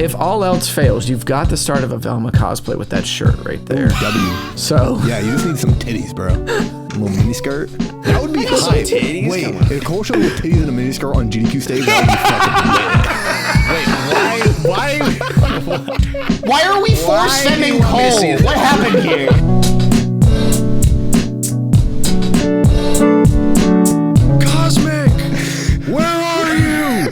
if all else fails, you've got the start of a Velma cosplay with that shirt right there. Ooh, W. So yeah, you just need some titties, bro. A little mini skirt. That would be hype. Wait, if Cole showed with titties and a mini skirt on GDQ stage, that would be fucking lit. Wait, why are we force sending Cole? What happened here? Cosmic, where are you?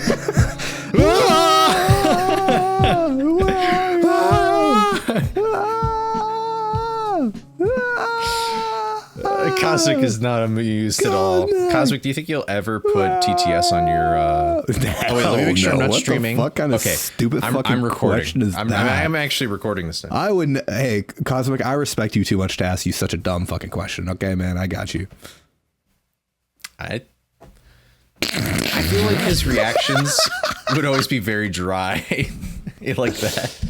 Cosmic is not amused at all. Cosmic, do you think you'll ever put TTS on your? Oh wait, let me make sure I'm not streaming. What kind of stupid fucking question is that? I'm actually recording this now. I wouldn't. Hey, Cosmic, I respect you too much to ask you such a dumb fucking question. Okay, man, I got you. I feel like his reactions would always be very dry, like that.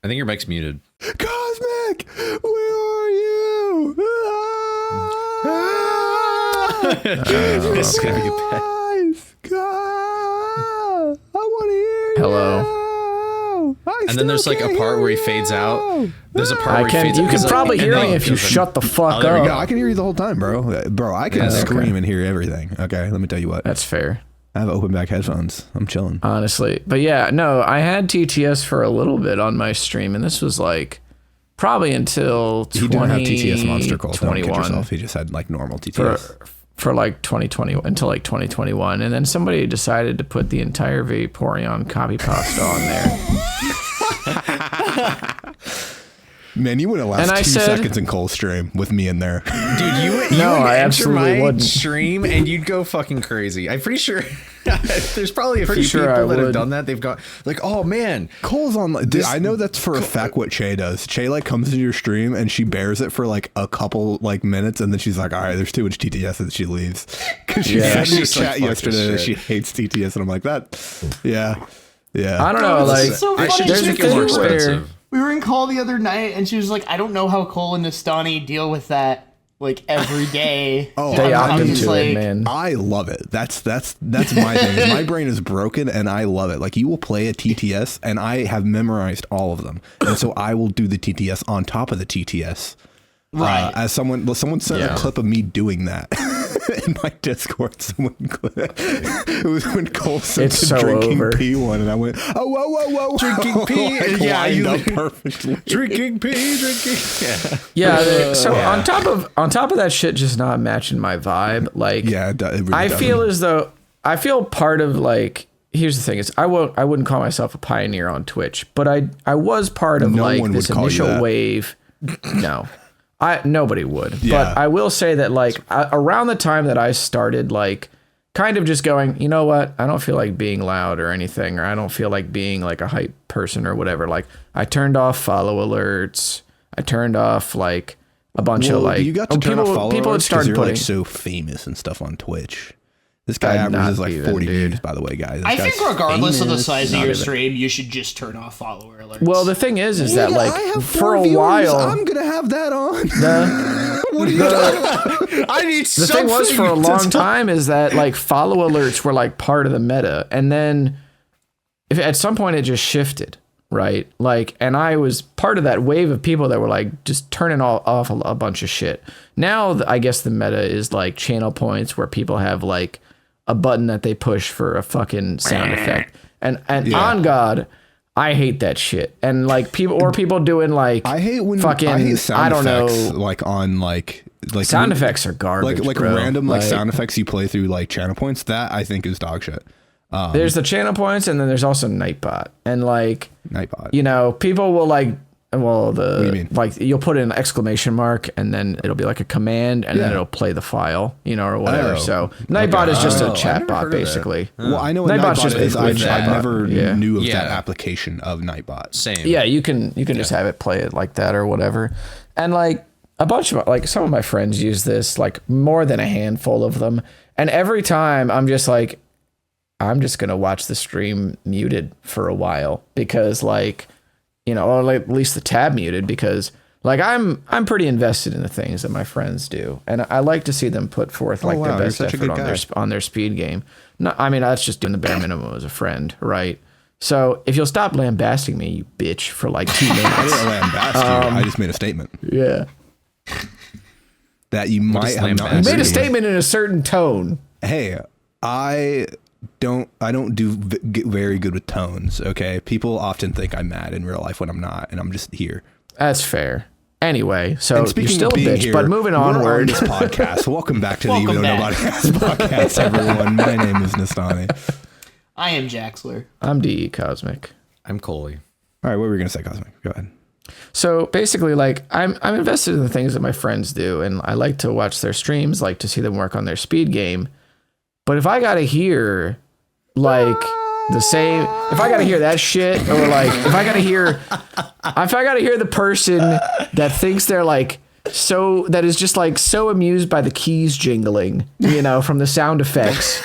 I think your mic's muted. Cosmic, where are you? This is gonna be bad. I want to hear you. Hello. And then there's like a part where he fades out. There's a part where he fades out. You can probably hear me if you shut the fuck up. No, I can hear you the whole time, bro. Bro, I can scream and hear everything. Okay, let me tell you what. That's fair. I have open back headphones. I'm chilling. Honestly. But yeah, no, I had TTS for a little bit on my stream, and this was like probably until 2021. He didn't have TTS Monster Call. Don't kid yourself. He just had like normal TTS. For like 2020 until like 2021, and then somebody decided to put the entire Vaporeon copy pasta on there. Man, you wouldn't last 2 seconds in Cole's stream with me in there. Dude, you would enter my stream and you'd go fucking crazy. I'm pretty sure there's probably a few people that have done that. They've got like, oh man, Cole's on. Dude, I know that's for a fact what Che does. Che like comes into your stream and she bears it for like a couple like minutes, and then she's like, all right, there's too much TTS, and she leaves. Because she said in the chat yesterday that she hates TTS, and I'm like, that, yeah. I don't know, like, I should just make it more expensive. We were in call the other night, and she was like, I don't know how Cole and Nestani deal with that, like, every day. They opt into it, man. I love it. That's my thing. My brain is broken, and I love it. Like, you will play a TTS, and I have memorized all of them. And so I will do the TTS on top of the TTS. Right. As someone sent a clip of me doing that in my Discord. It was when Cole sent drinking pee one, and I went, oh, whoa, drinking pee. Like, yeah, you perfectly. Drinking pee, drinking. Yeah. So on top of that shit just not matching my vibe, like, yeah, it really I feel as though I feel part of like. Here's the thing: is I wouldn't call myself a pioneer on Twitch, but I was part of like this initial wave. No. Nobody would, but I will say that like around the time that I started like kind of just going, you know what, I don't feel like being loud or anything, or I don't feel like being like a hype person or whatever. Like I turned off follow alerts. I turned off like a bunch of like you got to turn off follow people had started putting like so famous and stuff on Twitch. This guy averages like 40 views, by the way, guys. I think regardless of the size of your stream, you should just turn off follower alerts. Well, the thing is that like for a while, I'm gonna have that on. What are you talking about? I need the thing was for a long time is that like follow alerts were like part of the meta, and then if at some point it just shifted, right? Like, and I was part of that wave of people that were like just turning off a bunch of shit. Now I guess the meta is like channel points where people have like a button that they push for a fucking sound effect. And on God, I hate that shit. And like people doing like I hate when fucking I hate sound I don't effects, know like on like sound effects are garbage. Like bro. random like sound effects you play through like channel points, that I think is dog shit. There's the channel points, and then there's also Nightbot. And like Nightbot. You know, people will like what do you mean? Like you'll put in an exclamation mark, and then it'll be like a command, and then it'll play the file, you know, or whatever. So Nightbot is just a chat bot, basically. Well, I know what Nightbot is. I never knew of that application of Nightbot. Same. Yeah, you can just have it play it like that or whatever. And like a bunch of like some of my friends use this, like more than a handful of them. And every time I'm just like, I'm just gonna watch the stream muted for a while because like. You know, or like at least the tab muted because like I'm pretty invested in the things that my friends do, and I like to see them put forth like their best effort on their speed game. No, I mean that's just doing the bare minimum as a friend, right? So if you'll stop lambasting me, you bitch, for like 2 minutes. I didn't lambast you. I just made a statement. Yeah. That you might have not. You made a statement in a certain tone. Hey, I don't get very good with tones. Okay, people often think I'm mad in real life when I'm not, and I'm just here. That's fair. Anyway, so you're still a bitch, here, but moving onward. On this podcast. Welcome back to the Even Though Nobody Has podcast, everyone. My name is Nestani. I am Jaxler. I'm DECosmic. I'm Coley. All right, what were we gonna say, Cosmic? Go ahead. So basically, like I'm invested in the things that my friends do, and I like to watch their streams, like to see them work on their speed game. But if I gotta hear like the same, if I gotta hear that shit, or like if I gotta hear the person that thinks they're like that is just like so amused by the keys jingling, you know, from the sound effects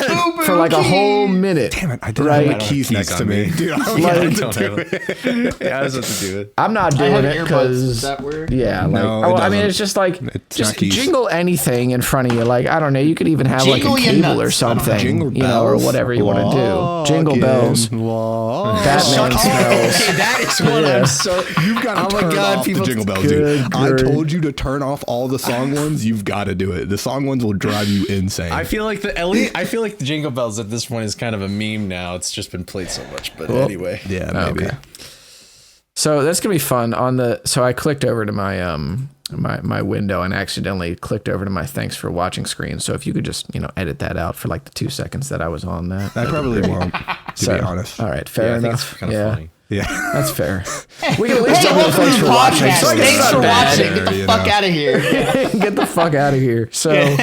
for like a whole minute. Damn it, I didn't have my keys next to me. Dude, I don't have it. Yeah, I was about to do it. I'm not doing it because yeah, like no, I mean, it's just like just jingle anything in front of you. Like I don't know, you could even have like a cable or something, you know, or whatever you want to do. Jingle bells, Batman smells. Okay, that is what I'm so. You've got to turn off the jingle bells, dude. I told you to turn off all the song ones. You've got to do it. The song ones will drive you insane. I feel like the jingle bells at this point is kind of a meme now. It's just been played so much. But anyway, yeah, maybe. Okay. So that's gonna be fun. So I clicked over to my my window and accidentally clicked over to my thanks for watching screen. So if you could just edit that out for like the 2 seconds that I was on that. I probably won't. To be honest. All right, fair enough. I think it's kind of funny. Yeah, that's fair. We can at least tell them thanks for watching. Thanks for watching. Get the fuck out of here. Get the fuck out of here. So,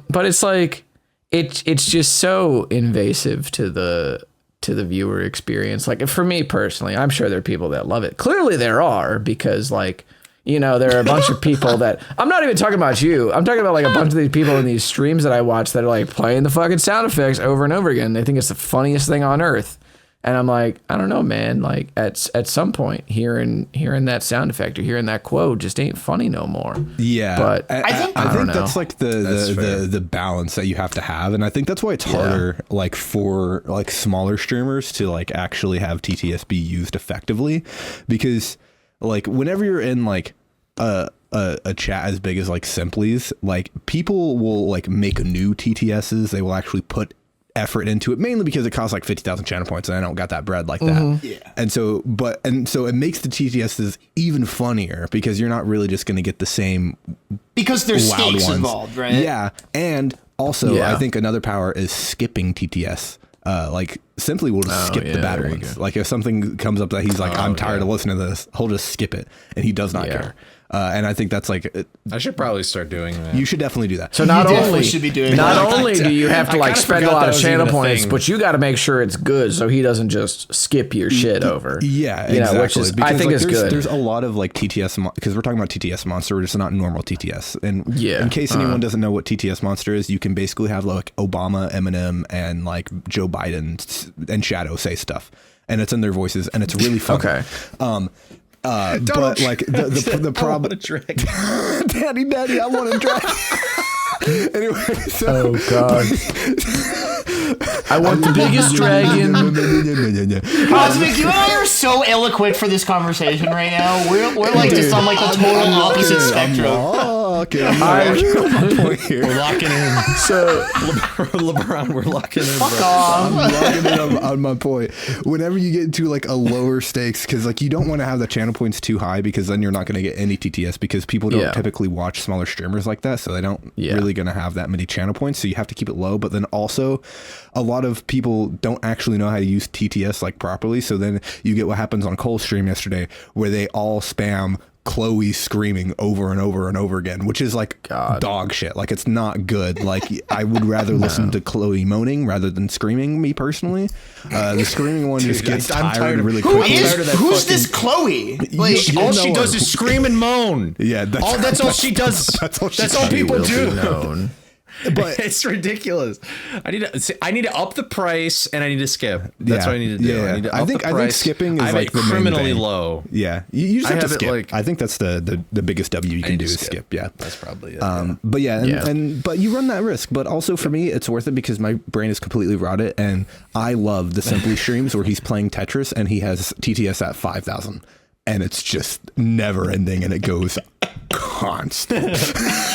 but it's like it's just so invasive to the viewer experience. Like for me personally, I'm sure there are people that love it. Clearly there are, because like there are a bunch of people that I'm not even talking about you. I'm talking about like a bunch of these people in these streams that I watch that are like playing the fucking sound effects over and over again. They think it's the funniest thing on earth. And I'm like, I don't know, man. Like at some point, hearing that sound effect or hearing that quote just ain't funny no more. Yeah, but I think that's like the balance that you have to have, and I think that's why it's harder, like for like smaller streamers to like actually have TTS be used effectively, because like whenever you're in like a chat as big as like Simply's, like people will like make new TTSs. They will actually put effort into it, mainly because it costs like 50,000 channel points and I don't got that bread like that. Yeah. And so it makes the TTSs even funnier, because you're not really just going to get the same, because there's stakes involved, right? Yeah. And also I think another power is skipping TTS. Like Simply will just skip the bad ones. Like if something comes up that he's like, I'm tired of listening to this, he'll just skip it, and he does not care. And I think that's like I should probably start doing that. You should definitely do that. So not only do you have to like spend a lot of channel points, but you got to make sure it's good so he doesn't just skip your shit over. Yeah, exactly. Which is, I think, is good. There's a lot of like TTS, because we're talking about TTS Monster, which is not normal TTS. And in case anyone doesn't know what TTS Monster is, you can basically have like Obama, Eminem, and like Joe Biden and Shadow say stuff, and it's in their voices, and it's really fun. Okay. But like the problem, Daddy, I want to drag. Anyway, so oh god, I want the biggest dragon. Cosmic, you and I are so eloquent for this conversation right now. We're like just on like the total opposite spectrum. We're locking in. So LeBron, we're locking in. Fuck off. I'm locking in on my point. Whenever you get into like a lower stakes, because like you don't want to have the channel points too high, because then you're not going to get any TTS, because people don't typically watch smaller streamers like that, so they don't really going to have that many channel points. So you have to keep it low. But then also, a lot of people don't actually know how to use TTS like properly. So then you get what happens on Cole's stream yesterday, where they all spam Chloe screaming over and over and over again, which is like dog shit. Like it's not good. Like I would rather listen to Chloe moaning rather than screaming, me personally. The screaming one just gets tired really quickly. Who's this Chloe? Like all she does is scream and moan. Yeah, that's all she does. That's all people do. But it's ridiculous. I need to up the price and I need to skip. That's what I need to do. Yeah. I think skipping is like the criminally main low. Yeah, you just have to skip. Like, I think that's the biggest W you can do is skip. Yeah, that's probably it. But but you run that risk. But also for me, it's worth it because my brain is completely rotted, and I love the Simply streams where he's playing Tetris and he has TTS at 5,000. And it's just never ending, and it goes constant.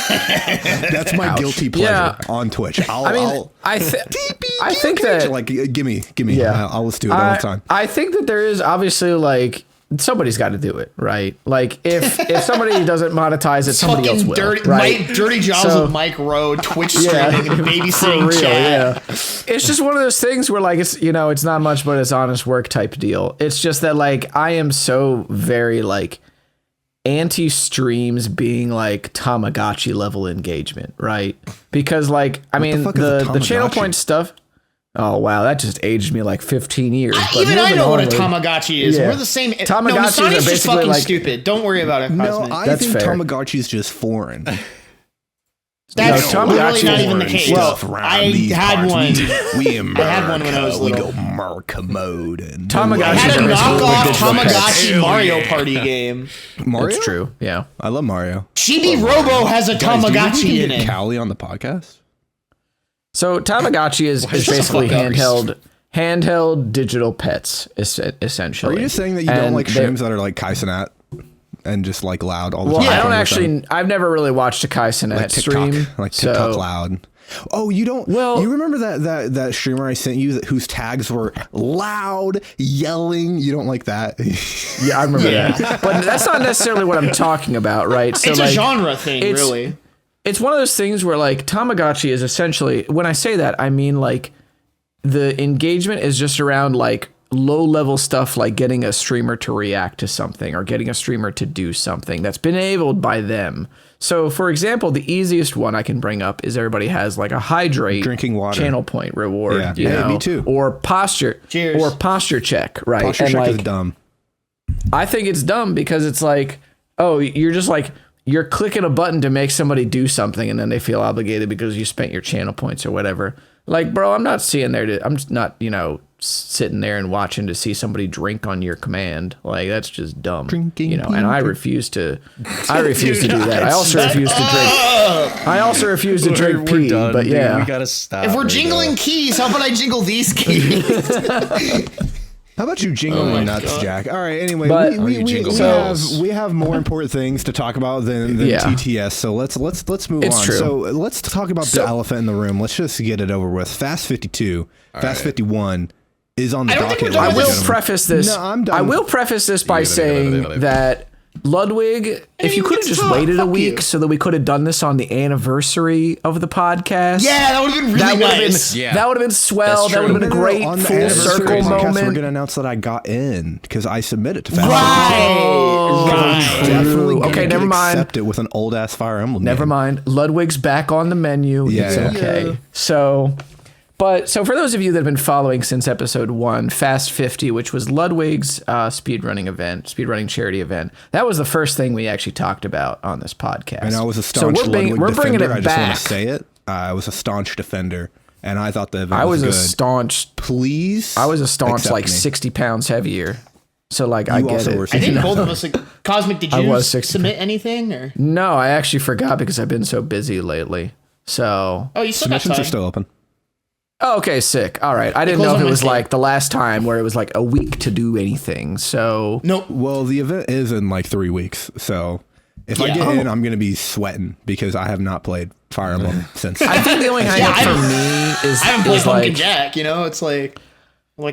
That's my guilty pleasure on Twitch. I think that like give me. Yeah. I'll just do it all the time. I think that there is obviously like somebody's got to do it, right? Like if somebody doesn't monetize it, somebody else will. Dirty jobs with Mike Rowe, Twitch streaming and babysitting chat. Yeah. It's just one of those things where like it's not much, but it's honest work type deal. It's just that like I am so very like anti streams being like Tamagotchi level engagement, right? Because like the channel point stuff. Oh, wow. That just aged me like 15 years. Even I know what a Tamagotchi is. Yeah. We're the same. Tamagotchis are basically just fucking like, stupid. Don't worry about it, Cosmic. No, I think Tamagotchi is just foreign. That's really not even the case. Well, I had one. I had one when I was little. We go Marca mode. And Tamagotchi. I had a knockoff Tamagotchi Mario Party game. Mario? That's true. Yeah. I love Mario. Chibi Robo has a Tamagotchi in it. Callie on the podcast? So Tamagotchi is basically handheld digital pets, essentially. Are you just saying that you don't like streams that are like Kaisenat and just like loud all the time? Well, I don't actually. I've never really watched a Kaisenat stream. Like TikTok loud. Oh, you don't. Well, you remember that streamer I sent you whose tags were loud, yelling? You don't like that? Yeah, I remember that. But that's not necessarily what I'm talking about, right? So it's a genre thing, really. It's one of those things where like Tamagotchi is essentially, when I say that, I mean like the engagement is just around like low level stuff like getting a streamer to react to something or getting a streamer to do something that's been enabled by them. So for example, the easiest one I can bring up is everybody has like a hydrate drinking water channel point reward. Yeah, me too. Or posture. Cheers. Or posture check, right? Posture check is dumb. I think it's dumb because it's like, oh, you're just like, you're clicking a button to make somebody do something and then they feel obligated because you spent your channel points or whatever. Like, bro, I'm not sitting there, sitting there and watching to see somebody drink on your command. Like, that's just dumb. Drinking, and I refuse to do that. I also refuse to drink pee, done, but yeah. We gotta stop. If we're jingling keys, how about I jingle these keys? How about you jingling nuts, Jack? All right. Anyway, we have more important things to talk about than TTS. So let's move on. True. So let's talk about the elephant in the room. Let's just get it over with. Fast 52, Fast 51 is on the docket. I will preface this. No, I'm done. I will preface this by saying that Ludwig, if you could have just waited a week so that we could have done this on the anniversary of the podcast. Yeah, that would have been really nice. That would have been swell. That would have been a great full circle moment. We're going to announce that I got in because I submitted to Fast. Right. Definitely. Okay, never mind. Accept it with an old ass Fire Emblem. Never mind. Ludwig's back on the menu. It's okay. Yeah. So for those of you that have been following since episode 1, Fast 50, which was Ludwig's speedrunning charity event, that was the first thing we actually talked about on this podcast. And I was a staunch Ludwig defender. We're bringing it back. I just want to say it. I was a staunch defender, and I thought the event was good. I was a staunch like 60 pounds heavier. So like I get it. I think both of us. Cosmic, did you submit anything or? No, I actually forgot because I've been so busy lately. So you still got submissions time. are still open. Oh, okay, sick. All right. I didn't know if it was like the last time where it was like a week to do anything. So nope. Well, the event is in like 3 weeks. So if I get in, I'm going to be sweating because I have not played Fire Emblem since. I think the only hang up for me is I haven't played Pumpkin Jack. It's like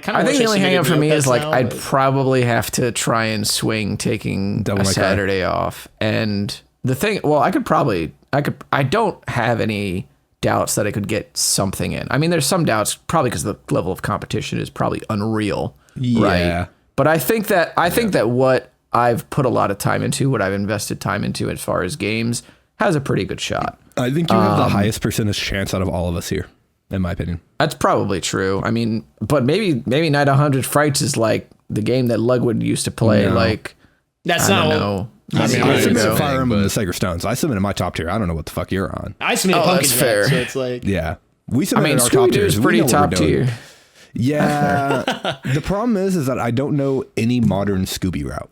kind of. I think the only hang up for me is like I'd probably have to try and swing taking a Saturday off. And the thing, I don't have any doubts that I could get something in. I mean, there's some doubts probably because the level of competition is probably unreal, right? But I think that what I've put a lot of time into, what I've invested time into as far as games, has a pretty good shot. I think you have the highest percentage chance out of all of us here, in my opinion. That's probably true. I mean, but maybe Night 100 Frights is like the game that Ludwig used to play. No. Like that's not. I mean, I submitted Fire Emblem and Sacred Stones. I submitted my top tier. I don't know what the fuck you're on. I submitted Pumpkin Jack, so it's like... Yeah. We submitted our top tiers. Pretty top tier. Yeah. The problem is that I don't know any modern Scooby route.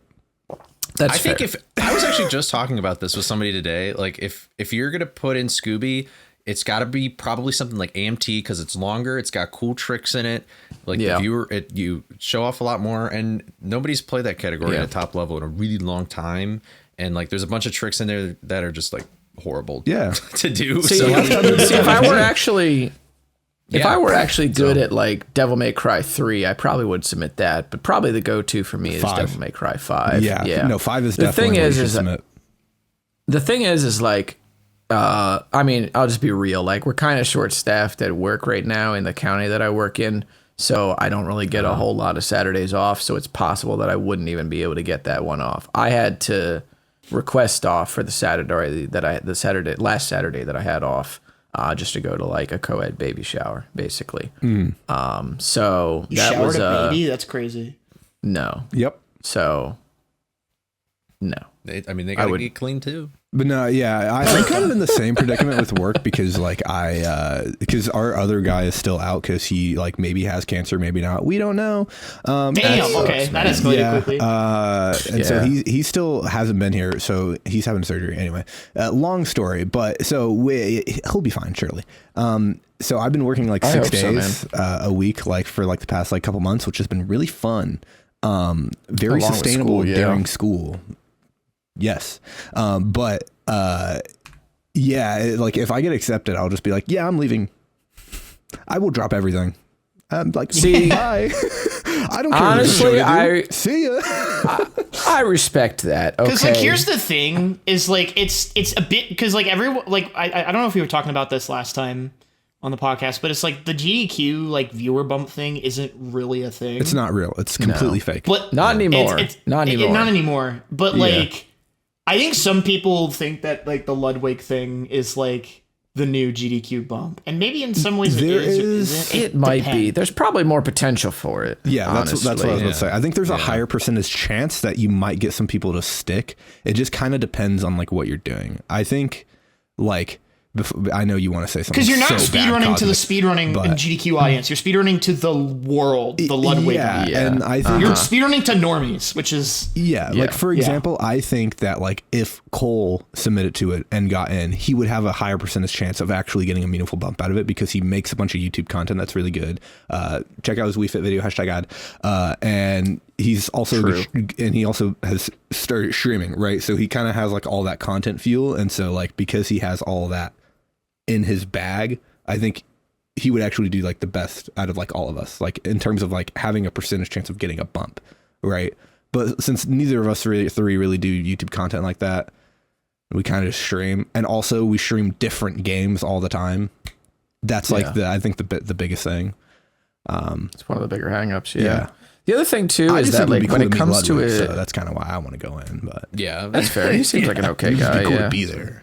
I think if I was actually just talking about this with somebody today, like if you're going to put in Scooby, it's got to be probably something like AMT because it's longer. It's got cool tricks in it. Like you show off a lot more, and nobody's played that category at a top level in a really long time. And like, there's a bunch of tricks in there that are just like horrible to do. See, if I were actually good at like Devil May Cry 3, I probably would submit that. But probably the go-to for me is Devil May Cry 5. Yeah. No, 5 is definitely what you should submit. The thing is like, I mean, I'll just be real. Like, we're kind of short-staffed at work right now in the county that I work in, so I don't really get a whole lot of Saturdays off. So it's possible that I wouldn't even be able to get that one off. I had to request off for the Saturday last Saturday that I had off, just to go to like a co-ed baby shower, basically. So you that showered was a baby. That's crazy. No. Yep. So no. They gotta get clean too. But no, I'm kind of in the same predicament with work because like because our other guy is still out because he like maybe has cancer, maybe not. We don't know. Damn. Okay, that escalated quickly. So he still hasn't been here, so he's having surgery anyway. Long story, but so he'll be fine surely. So I've been working like 6 days a week, like for like the past like couple months, which has been really fun. Very sustainable during school. Yes. Like if I get accepted, I'll just be like, yeah, I'm leaving. I will drop everything. I'm like, see, bye. I don't care. Honestly, see ya. I respect that. Okay. Because like, here's the thing: is like it's a bit because like everyone like I don't know if we were talking about this last time on the podcast, but it's like the GDQ like viewer bump thing isn't really a thing. It's not real. It's completely fake. But not anymore. Not anymore. But like, I think some people think that like the Ludwig thing is like the new GDQ bump, and maybe in some ways it might be. There's probably more potential for it. Yeah, that's what I was going to say. I think there's a higher percentage chance that you might get some people to stick. It just kind of depends on like what you're doing. I think like. I know you want to say something because you're not speedrunning to the speedrunning GDQ audience. You're speedrunning to the world, the Ludwig. And I think you're speedrunning to normies, which is like for example, I think that like if Cole submitted to it and got in, he would have a higher percentage chance of actually getting a meaningful bump out of it because he makes a bunch of YouTube content that's really good. Check out his Wii Fit video #ad, and he's also he also has started streaming, right? So he kind of has like all that content fuel, and so like because he has all that in his bag, I think he would actually do like the best out of like all of us, like in terms of like having a percentage chance of getting a bump, right? But since neither of us really do YouTube content like that, we kind of just stream, and also we stream different games all the time. That's like I think the biggest thing. It's one of the bigger hangups. Yeah. The other thing too is that like when it comes to it, so that's kind of why I want to go in. But yeah, that's fair. He seems like an okay guy. To be there.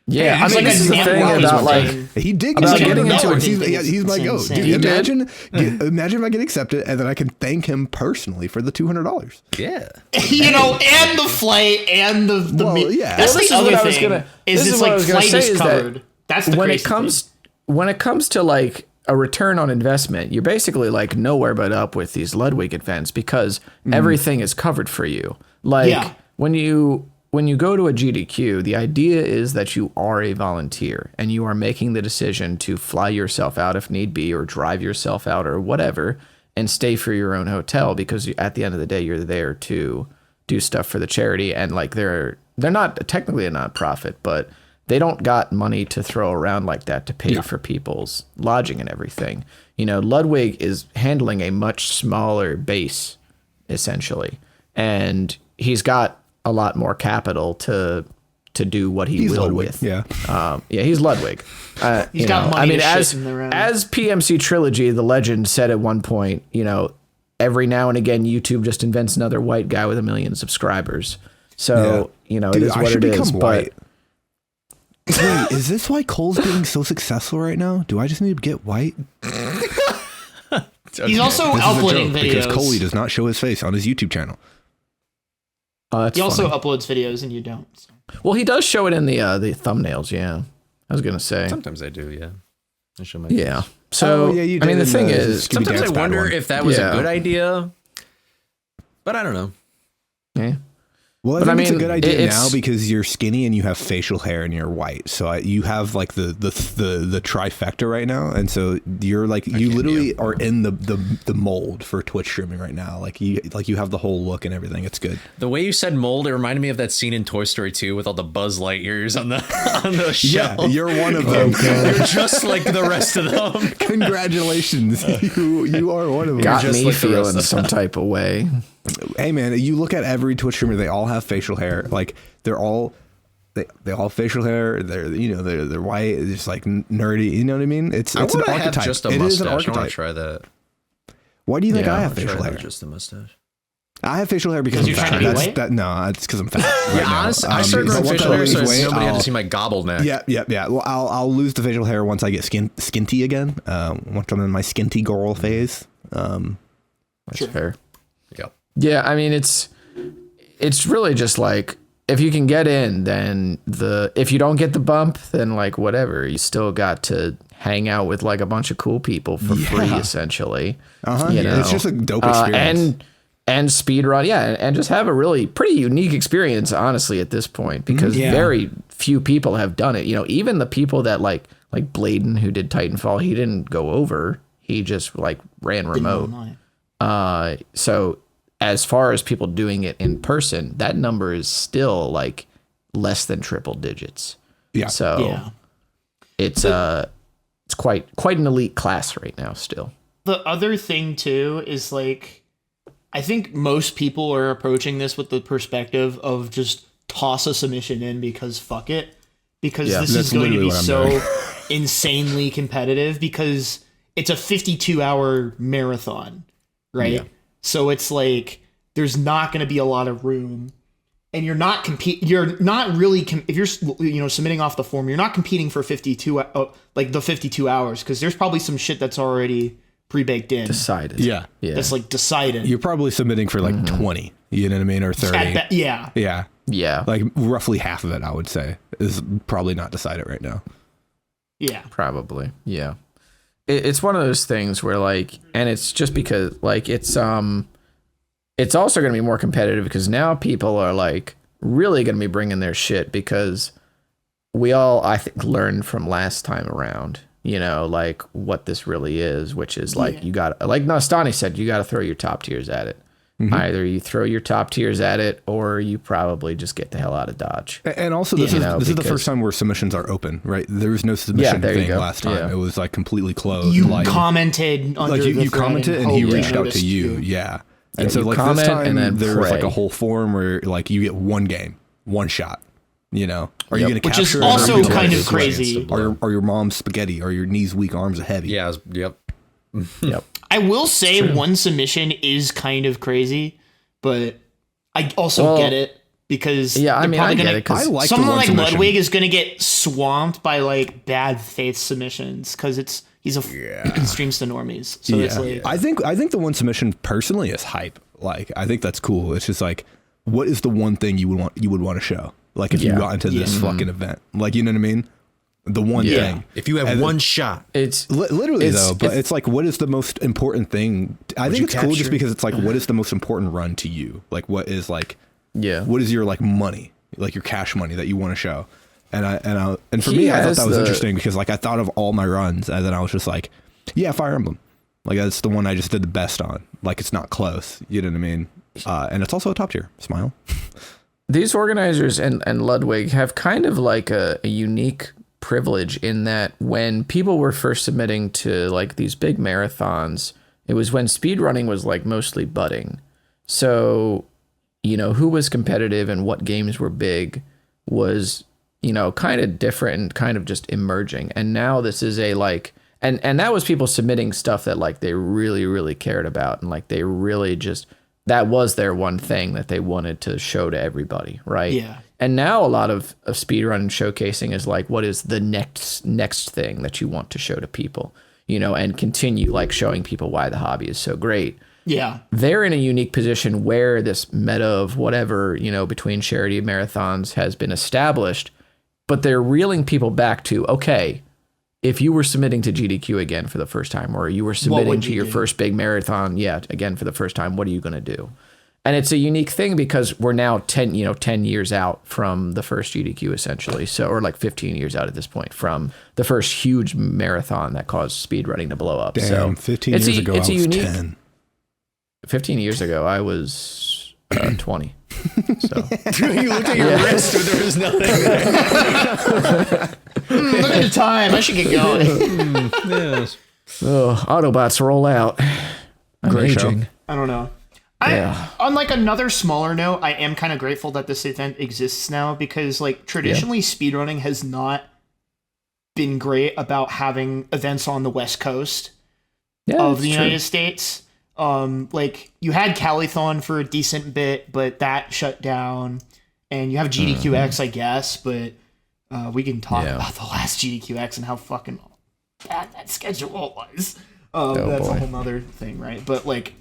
Yeah, I mean, this is the thing about like he did getting into it. He's my goat. Imagine if I get accepted and then I can thank him personally for the $200. Yeah, and the flight and the That's the other thing. It's like flight is covered. That's the when it comes to like a return on investment, you're basically like nowhere but up with these Ludwig events because everything is covered for you. Like when you go to a GDQ, the idea is that you are a volunteer and you are making the decision to fly yourself out if need be, or drive yourself out or whatever, and stay for your own hotel because at the end of the day, you're there to do stuff for the charity. And like they're not technically a nonprofit, but they don't got money to throw around like that to pay for people's lodging and everything. Ludwig is handling a much smaller base essentially, and he's got a lot more capital to do what he's will Ludwig. with. He's Ludwig. He's got money. I mean, as PMC Trilogy, the legend said at one point, every now and again, YouTube just invents another white guy with 1 million subscribers. So, Dude, it is what it is. But wait, is this why Cole's getting so successful right now? Do I just need to get white? He's also uploading videos because Coley does not show his face on his YouTube channel. That's he also funny. uploads videos and you don't. So. Well, he does show it in the thumbnails. Yeah, I was gonna say. Sometimes I do. Yeah. I show my Yeah. So you I mean, the did thing is, sometimes I wonder if that was Yeah. a good idea, but I don't know. yeah. Well, But I I think it's a mean, good idea it's- now because you're skinny and you have facial hair and you're white. So you have like the trifecta right now, and so you're like you literally are in the mold for Twitch streaming right now. Like you have the whole look and everything. It's good. The way you said mold, it reminded me of that scene in Toy Story 2 with all the Buzz Lightyears on the shelf. Yeah, you're one of them. You're just like the rest of them. Congratulations, you are one of them. Got just me like the rest feeling of some type of way. Hey man, you look at every Twitch streamer; they all have facial hair. Like they all have facial hair. They're white. It's just like nerdy. You know what I mean? It's an archetype. Have just a it is mustache. an I want to archetype. try that. Why do you think Yeah, I have I'll facial Try hair? that, just the mustache. I have facial hair because I'm you're fat. trying to be white? No, it's because I'm fat. Right now. Honestly, I started but growing once facial I hair so lose weight, nobody had I'll- to see my gobbled neck. Yeah. Well, I'll lose the facial hair once I get skinty again. Once I'm in my skinty girl phase. That's fair. Yeah. Yeah, I mean, it's really just like, if you can get in, then if you don't get the bump, then like whatever, you still got to hang out with like a bunch of cool people for free, essentially. You know? It's just a dope experience. And speedrun, and just have a really pretty unique experience, honestly, at this point, because very few people have done it. You know, even the people that like Bladen, who did Titanfall, he didn't go over. He just like ran remote. So as far as people doing it in person, that number is still like less than triple digits. Yeah. So it's quite an elite class right now still. The other thing too is like, I think most people are approaching this with the perspective of just toss a submission in because fuck it. Because this is going to be so insanely competitive because it's a 52-hour marathon, right? Yeah. So it's like there's not going to be a lot of room, and you're not if you're submitting off the form, you're not competing for 52 hours because there's probably some shit that's already pre-baked in, Decided. Yeah. that's like decided. You're probably submitting for like 20, you know what I mean, or 30. Yeah. Like roughly half of it, I would say, is probably not decided right now. Yeah. Probably. Yeah. It's one of those things where like, and it's just because like it's also going to be more competitive because now people are like really going to be bringing their shit because we all, I think, learned from last time around, you know, like what this really is, which is like, you got, like Nestani said, you got to throw your top tiers at it. Mm-hmm. Either you throw your top tiers at it or you probably just get the hell out of Dodge. And also this is the first time where submissions are open, right? There was no submission thing last time. Yeah. It was like completely closed. You commented under you commented and he reached out to you. Yeah. And so like this time there was like a whole forum where like you get one game, one shot, you know? Are you going to capture it? Which is also kind of crazy. Are your mom's spaghetti? Are your knees weak, arms heavy? Yeah. Yep. I will say one submission is kind of crazy, but I also get it because I get it. I like someone like submission. Ludwig is going to get swamped by like bad faith submissions because he's he streams to normies. So it's like I think the one submission personally is hype. Like I think that's cool. It's just like, what is the one thing you would want to show? Like if you got into this fucking event, like, you know what I mean? The one thing. If you have one shot, it's literally but it's like, what is the most important thing? I think it's cool just because it's like, what is the most important run to you? Like, what is like, what is your like money, like your cash money that you want to show? And for me, I thought that was interesting because like I thought of all my runs and then I was just like, Fire Emblem. Like that's the one I just did the best on. Like it's not close. You know what I mean? And it's also a top tier. Smile. These organizers and Ludwig have kind of like a unique privilege in that when people were first submitting to like these big marathons, it was when speedrunning was like mostly budding. So, you know, who was competitive and what games were big was, you know, kind of different and kind of just emerging. And now this is a like, and that was people submitting stuff that like they really, really cared about. And like they really just, that was their one thing that they wanted to show to everybody. Right. Yeah. And now a lot of speedrun showcasing is like, what is the next thing that you want to show to people, you know, and continue like showing people why the hobby is so great. Yeah. They're in a unique position where this meta of whatever, between charity marathons has been established, but they're reeling people back to, okay, if you were submitting to GDQ again for the first time, or you were submitting to your first big marathon, again for the first time, what are you going to do? And it's a unique thing because we're now 10 years out from the first GDQ essentially. So, or like 15 years out at this point from the first huge marathon that caused speedrunning to blow up. Damn, so 15 years ago I was 10. 15 years ago I was 20. So you looked at your wrist and there was nothing there. Look at the time. I should get going. Yes. Oh, Autobots roll out. I'm aging. I don't know. On like another smaller note, I am kind of grateful that this event exists now because like traditionally speedrunning has not been great about having events on the West Coast of the United States. Like you had Calithon for a decent bit, but that shut down, and you have GDQX, I guess, but we can talk about the last GDQX and how fucking bad that schedule was. That's a whole nother thing, right? But like,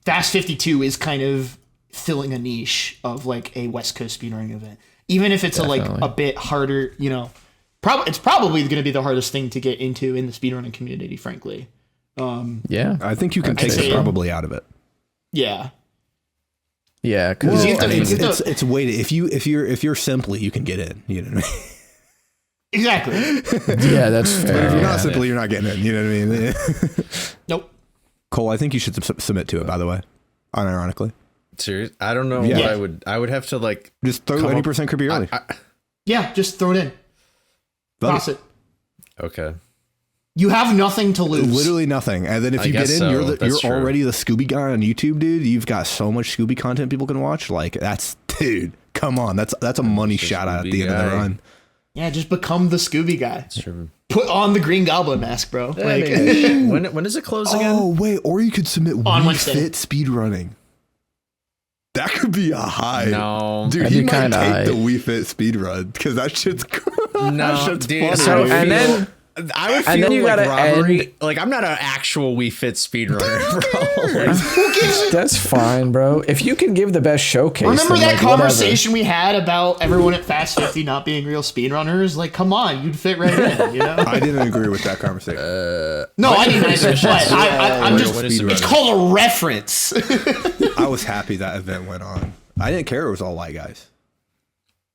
Fast 52 is kind of filling a niche of like a West Coast speedrunning event, even if it's a bit harder. It's probably going to be the hardest thing to get into in the speedrunning community, frankly. I think you can take it probably out of it. Yeah, because it's weighted. If you're simply, you can get in. You know what I mean? Exactly. Yeah, that's fair. But if you're not simply, you're not getting in. You know what I mean? Nope. Cole, I think you should submit to it. By the way, unironically. Serious? I don't know what I would have to like. Just throw 80% could be early. Just throw it in. Toss it. Okay. You have nothing to lose. Literally nothing. And then if you get in, you're already the Scooby guy on YouTube, dude. You've got so much Scooby content people can watch. Like dude, come on. That's a money shot at the end of the run. Yeah, just become the Scooby guy. That's true. Put on the Green Goblin mask, bro. When does it close again? Oh, wait. Or you could submit Wii Fit speedrunning. That could be a high. No. Dude, he might take the Wii Fit speedrun because that shit's dude. So, and then I would feel you like robbery. Like I'm not an actual Wii Fit speedrunner, bro. That's fine, bro. If you can give the best showcase. Remember that conversation we had about everyone at Fast 50 not being real speedrunners? Like, come on, you'd fit right in, I didn't agree with that conversation. No, I didn't either. But I'm just. It's called a reference. I was happy that event went on. I didn't care it was all white guys.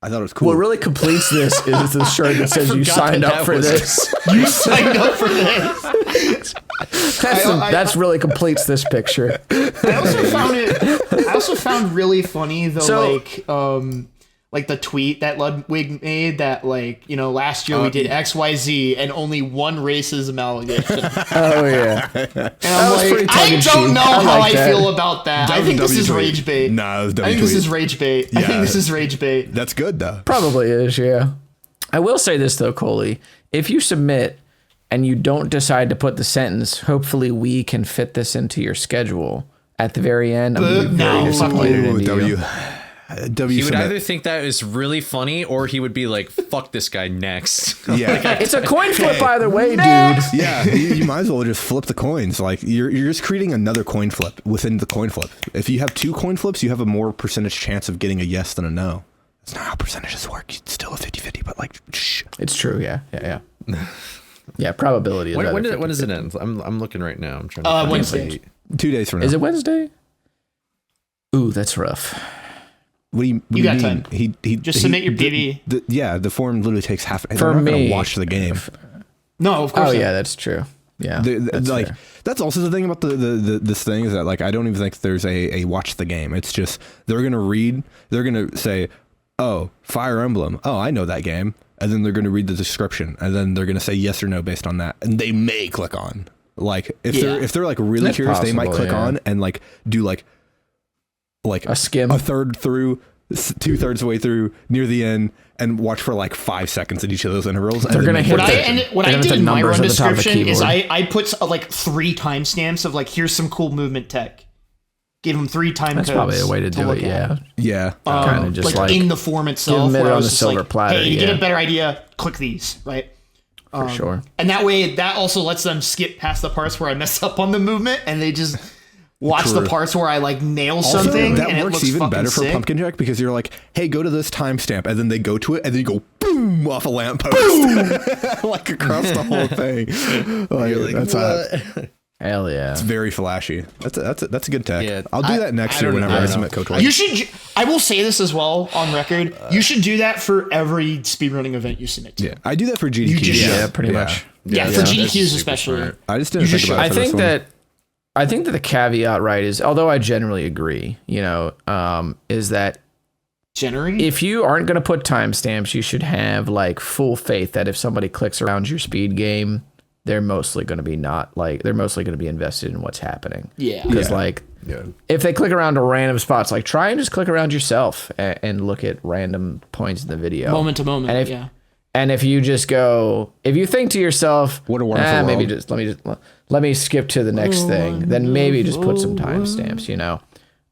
I thought it was cool. What really completes this is the shirt that says you signed up for this. You signed up for this. That's really completes this picture. I also found really funny like the tweet that Ludwig made that last year we did XYZ and only one racism allegation. Oh yeah. And I'm like, I don't know how I feel about that. I think this is rage bait. No, it was I think this is rage bait. Yeah. I think this is rage bait. That's good though. Probably is, yeah. I will say this though, Coley. If you submit and you don't decide to put the sentence, hopefully we can fit this into your schedule at the very end, I'm very disappointed in you. He would either think that is really funny or he would be like, fuck this guy next. Yeah. It's a coin flip either way, dude. Yeah, you might as well just flip the coins. Like you're just creating another coin flip within the coin flip. If you have two coin flips, you have a more percentage chance of getting a yes than a no. That's not how percentages work. It's still a 50-50, but like shh. It's true, yeah. Yeah, probability. When does it end? I'm looking right now. I'm trying to find Wednesday. 2 days from now. Is it Wednesday? Ooh, that's rough. What do you got mean? time. He submit your BB. The form literally takes half. For I'm not me, gonna watch the game. No, of course. Oh not. yeah, that's true. Yeah, that's also the thing about this thing is that like I don't even think there's a watch the game. It's just they're gonna say, oh, Fire Emblem. Oh, I know that game, and then they're gonna read the description, and then they're gonna say yes or no based on that, and they may click on. Like if they're like really that's curious, possible, they might click on and like do like a skim, a third through, 2/3 way through, near the end, and watch for like 5 seconds at each of those intervals. They're gonna hit what I did in my run description is I put like 3 timestamps of like here's some cool movement tech. Give them 3 time codes. That's probably a way to do it. Yeah. Kind of just like in the form itself. Where I was just like, platter, hey, to get a better idea, click these, right? For sure. And that way, that also lets them skip past the parts where I mess up on the movement, and they just watch the parts where I like nail something. That and works it looks even better sick. for Pumpkin Jack because you're like, hey, go to this timestamp, and then they go to it, and then you go boom off a lamppost, like across the whole thing. Like, that's hot. Hell yeah! It's very flashy. That's a good tech. Yeah, I'll do that next year whenever I submit Code 20. You should. I will say this as well on record. You should do that for every speedrunning event you submit to. Yeah, I do that for GDQ. Yeah, pretty much. Yeah, for GDQs especially. I just didn't think about it. I think that the caveat, right, is although I generally agree, is that if you aren't going to put timestamps, you should have like full faith that if somebody clicks around your speed game, they're mostly going to be invested in what's happening. Yeah. Because if they click around to random spots, like try and just click around yourself and look at random points in the video. Moment to moment. And if you just go, if you think to yourself, what a wonderful world. maybe let me skip to the next thing, then maybe just put some timestamps,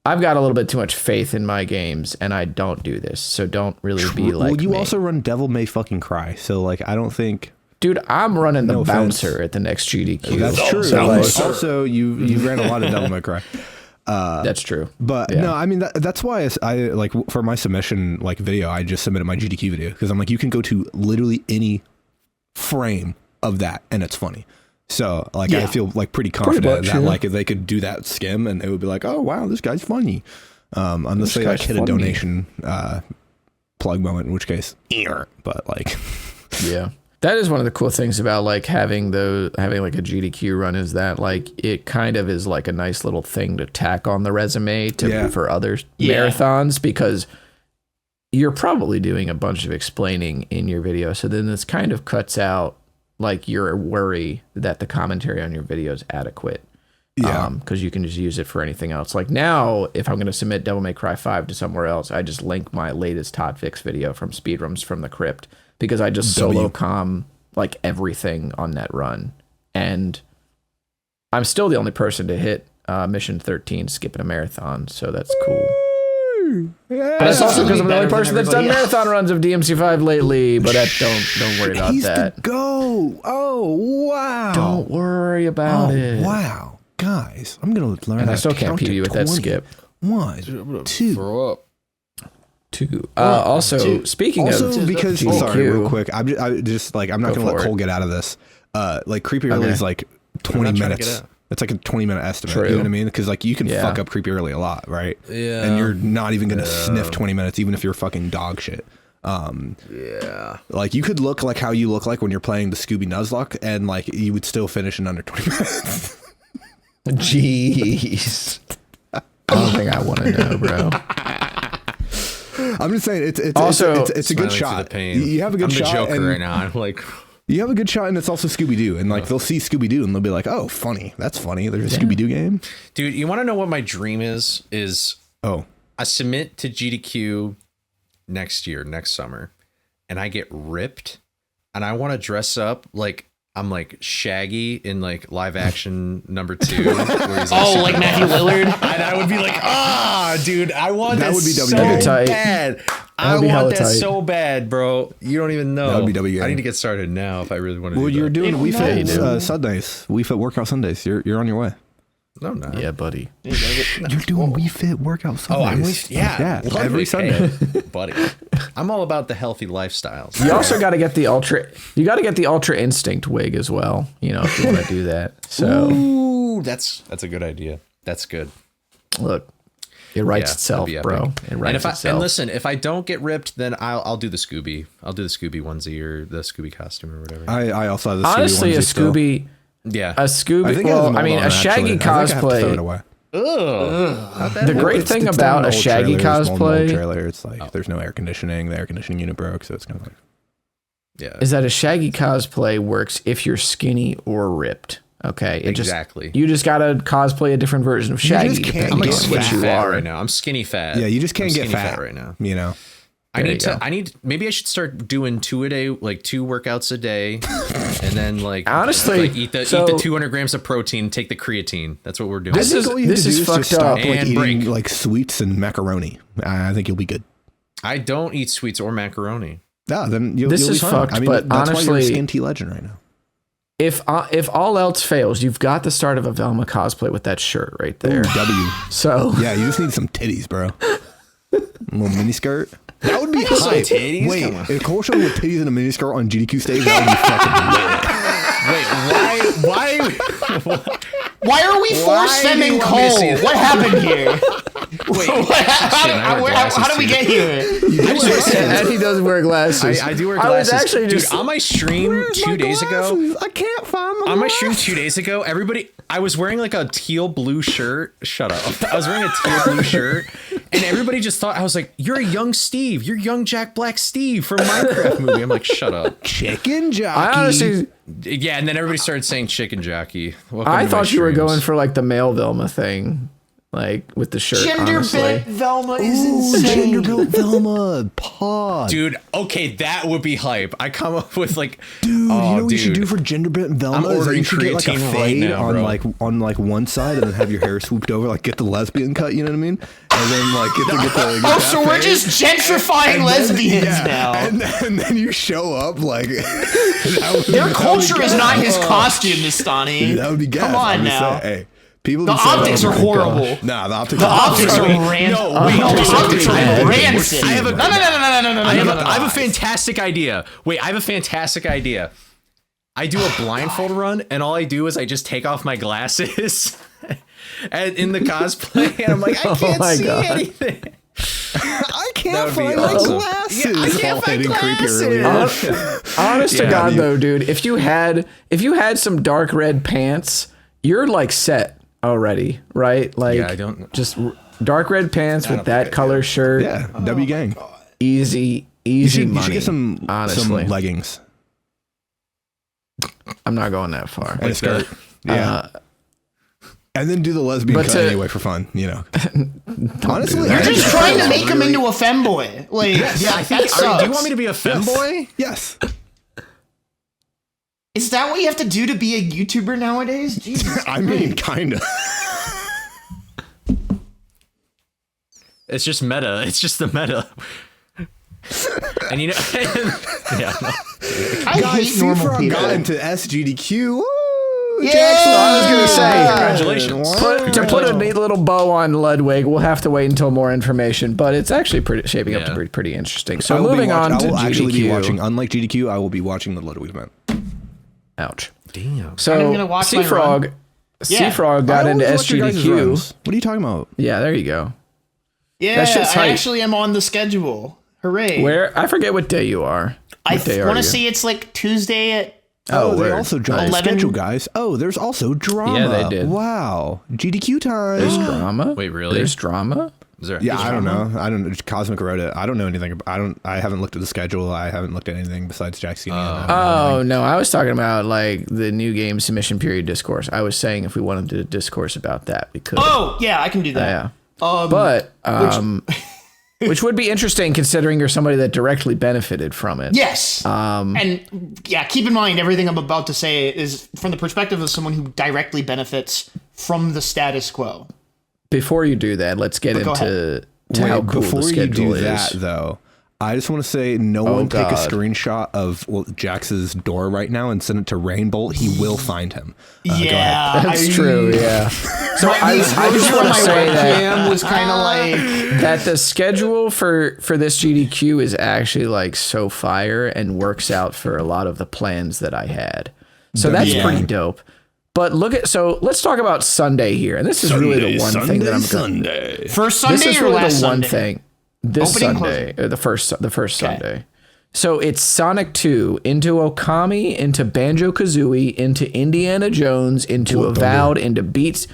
I've got a little bit too much faith in my games and I don't do this. So don't really be like Well, you me. also run Devil May Fucking Cry. So like, I don't think... Dude, I'm running the bouncer at the next GDQ. That's true. So also, you ran a lot of Devil May Cry. That's true. But no, I mean, that's why I like for my submission like video, I just submitted my GDQ video because I'm like, you can go to literally any frame of that and it's funny. So like, I feel like pretty confident that like if they could do that skim and it would be like, oh wow, this guy's funny. Unless they like hit a donation plug moment, in which case, but like, yeah. That is one of the cool things about like having like a GDQ run is that like it kind of is like a nice little thing to tack on the resume for other marathons because you're probably doing a bunch of explaining in your video. So then this kind of cuts out like your worry that the commentary on your video is adequate. Yeah. Because you can just use it for anything else. Like now, if I'm going to submit Devil May Cry 5 to somewhere else, I just link my latest hotfix video from Speedrums from the Crypt. Because I just solo comm like everything on that run. And I'm still the only person to hit mission 13 skipping a marathon. So that's cool. Yeah. But that's also because I'm the only person that's done marathon runs of DMC5 lately. But don't worry about that. Go. Oh, wow. Don't worry about it. Wow. Guys, I'm going to learn. And I still can't PB with that skip. 1, 2. Throw up. 2. Also, speaking of because GDQ, sorry, real quick, I'm just like I'm not gonna let Cole get out of this. Like Creepy Early is like 20 minutes. It's like a 20-minute estimate. True. You know what I mean? Because like you can fuck up Creepy Early a lot, right? Yeah. And you're not even gonna sniff 20 minutes, even if you're fucking dog shit. Like you could look like how you look like when you're playing the Scooby Nuzlocke, and like you would still finish in under 20 minutes. Jeez. I don't think I want to know, bro. I'm just saying it's a good shot. You have a good shot. I'm the Joker right now. I'm like, you have a good shot, and it's also Scooby Doo, and like they'll see Scooby Doo, and they'll be like, "Oh, funny. That's funny. There's a Scooby Doo game." Dude, you want to know what my dream is? I submit to GDQ next summer, and I get ripped, and I want to dress up like I'm like Shaggy in like live action number 2. Where he's like Matthew Lillard. And I would be like, dude, I want that would be so bad. I want that so bad, bro. You don't even know. That would be WGA. I need to get started now if I really want to. Well, you're doing Wii Fit Sundays. Wii Fit Workout Sundays. You're on your way. No, no. Yeah, buddy. You're doing Wii Fit Workout Sundays. Every Sunday, buddy. I'm all about the healthy lifestyles. You also got to get the ultra. You got to get the Ultra Instinct wig as well. If you want to do that. So, ooh, that's a good idea. That's good. Look, it writes itself, bro. It writes itself. And listen, if I don't get ripped, then I'll do the Scooby. I'll do the Scooby onesie or the Scooby costume or whatever. I also have the honestly Scooby a Scooby. Still. Yeah, a Scooby. A Shaggy cosplay. The great thing about a Shaggy cosplay trailer, it's like there's no air conditioning. The air conditioning unit broke, so it's kind of like is that a Shaggy cosplay works if you're skinny or ripped. Okay, you just gotta cosplay a different version of Shaggy. You just can't I'm get what you are right now. I'm skinny fat. Yeah, you just can't get fat right now. Maybe I should start doing 2 a day, like 2 workouts a day, and then honestly, eat the 200 grams of protein, take the creatine. That's what we're doing. This is fucked up. Eating like sweets and macaroni. I think you'll be good. I don't eat sweets or macaroni. Yeah, then you'll this be is fine. fucked. But that's honestly, why you're a skin T legend right now. if all else fails, you've got the start of a Velma cosplay with that shirt right there. Ooh, W. So yeah, you just need some titties, bro. A little mini skirt. That would be hype. Titties? Wait, if Cole showed with titties and a mini skirt on GDQ stage, that would be Wait, fucking lit. why are we force femming Cole? What happened here? Wait, how did we get here? and he doesn't wear glasses. I do wear glasses. I was actually Dude, on my stream 2 days ago. I can't find my On my stream 2 days ago, I was wearing like a teal blue shirt. Shut up. I was wearing a teal blue shirt, and everybody just thought I was like, "You're a young Steve. You're young Jack Black Steve from Minecraft movie." I'm like, "Shut up." Chicken jockey. I honestly, Yeah, and then everybody started saying chicken jockey. I thought you were going for like the male Velma thing, like with the shirt. Gender bent Velma is insane. Gender bent Velma pod. Dude, okay, that would be hype. I come up with like, Dude, you know what you should do for gender bent Velma? I'm ordering you should get like a creatine right fade now, on bro. like one side, and then have your hair swooped over, like get the lesbian cut. You know what I mean? And then like get the Oh, so we're just gentrifying lesbians now. And then you show up like Their culture is not his costume, Nestani. That would be gas. Come on now. Hey, people. The optics are horrible. Nah, the optics. The optics are rancid. No, The optics are rancid. I have a- No. I have a fantastic idea. Wait, I have a fantastic idea. I do a blindfold run, and all I do is I just take off my glasses and in the cosplay, and I'm like, I can't see anything. I can't That would be find my awesome. glasses. Yeah, I can't find glasses. honest to Yeah, God, dude. though, dude, if you had some dark red pants, you're like set already, right? Like, Yeah, I don't- just dark red pants with that color shirt. Yeah, W gang. Easy You should money. get some leggings I'm not going that far. and a skirt. Yeah. And then do the lesbian but cut to- anyway for fun, you know. Honestly, You're just trying to make him into a femboy. Like, Yeah, I think. Do you want me to be a femboy? Yes. Is that what you have to do to be a YouTuber nowadays? Jesus. I mean, kind of. It's just meta. It's just the meta. And you know, yeah. No. I Guys, hate normal Seafrog people. got into SGDQ. Woo! Yeah! I was gonna say, Congratulations. to put a neat little bow on Ludwig, we'll have to wait until more information, but it's actually shaping up to be pretty interesting. So moving on to I will actually be GDQ. watching, unlike GDQ, I will be watching the Ludwig event. Ouch. Damn. So I'm gonna watch my Seafrog got into SGDQ. What are you talking about? Yeah, there you go. Yeah, That shit's I hype. actually am on the schedule. Hooray. Where I forget what day you are. I What day are want you? to say it's like Tuesday at... Oh, they word. also dropped the 11. schedule, guys. Oh, there's also drama. Yeah, they did. Wow. GDQ time. There's drama. Wait, really? There's drama. Is there, Yeah, I don't know. I don't. Cosmic wrote it. I don't know anything. I haven't looked at the schedule. I haven't looked at anything besides Jackson. Oh no, I was talking about like the new game submission period discourse. I was saying if we wanted to discourse about that, we could. Oh, yeah, I can do that. Yeah. But which would be interesting considering you're somebody that directly benefited from it. Yes. And yeah, keep in mind everything I'm about to say is from the perspective of someone who directly benefits from the status quo. Before you do that, let's get into how cool before the you schedule do is. that, though, I just want to say no one take a God. screenshot of Jax's door right now and send it to Rainbolt. He will find him. Yeah, That's true. Yeah. So I just want to say that was kind of like that the schedule for this GDQ is actually like so fire and works out for a lot of the plans that I had. So that's pretty dope. But let's talk about Sunday here. And this is really the one thing that I'm going to... first Sunday This is or really last the one Sunday? thing. This Opening, Sunday, or the first Sunday. So it's Sonic 2 into Okami, into Banjo-Kazooie, into Indiana Jones, into Avowed, into Beat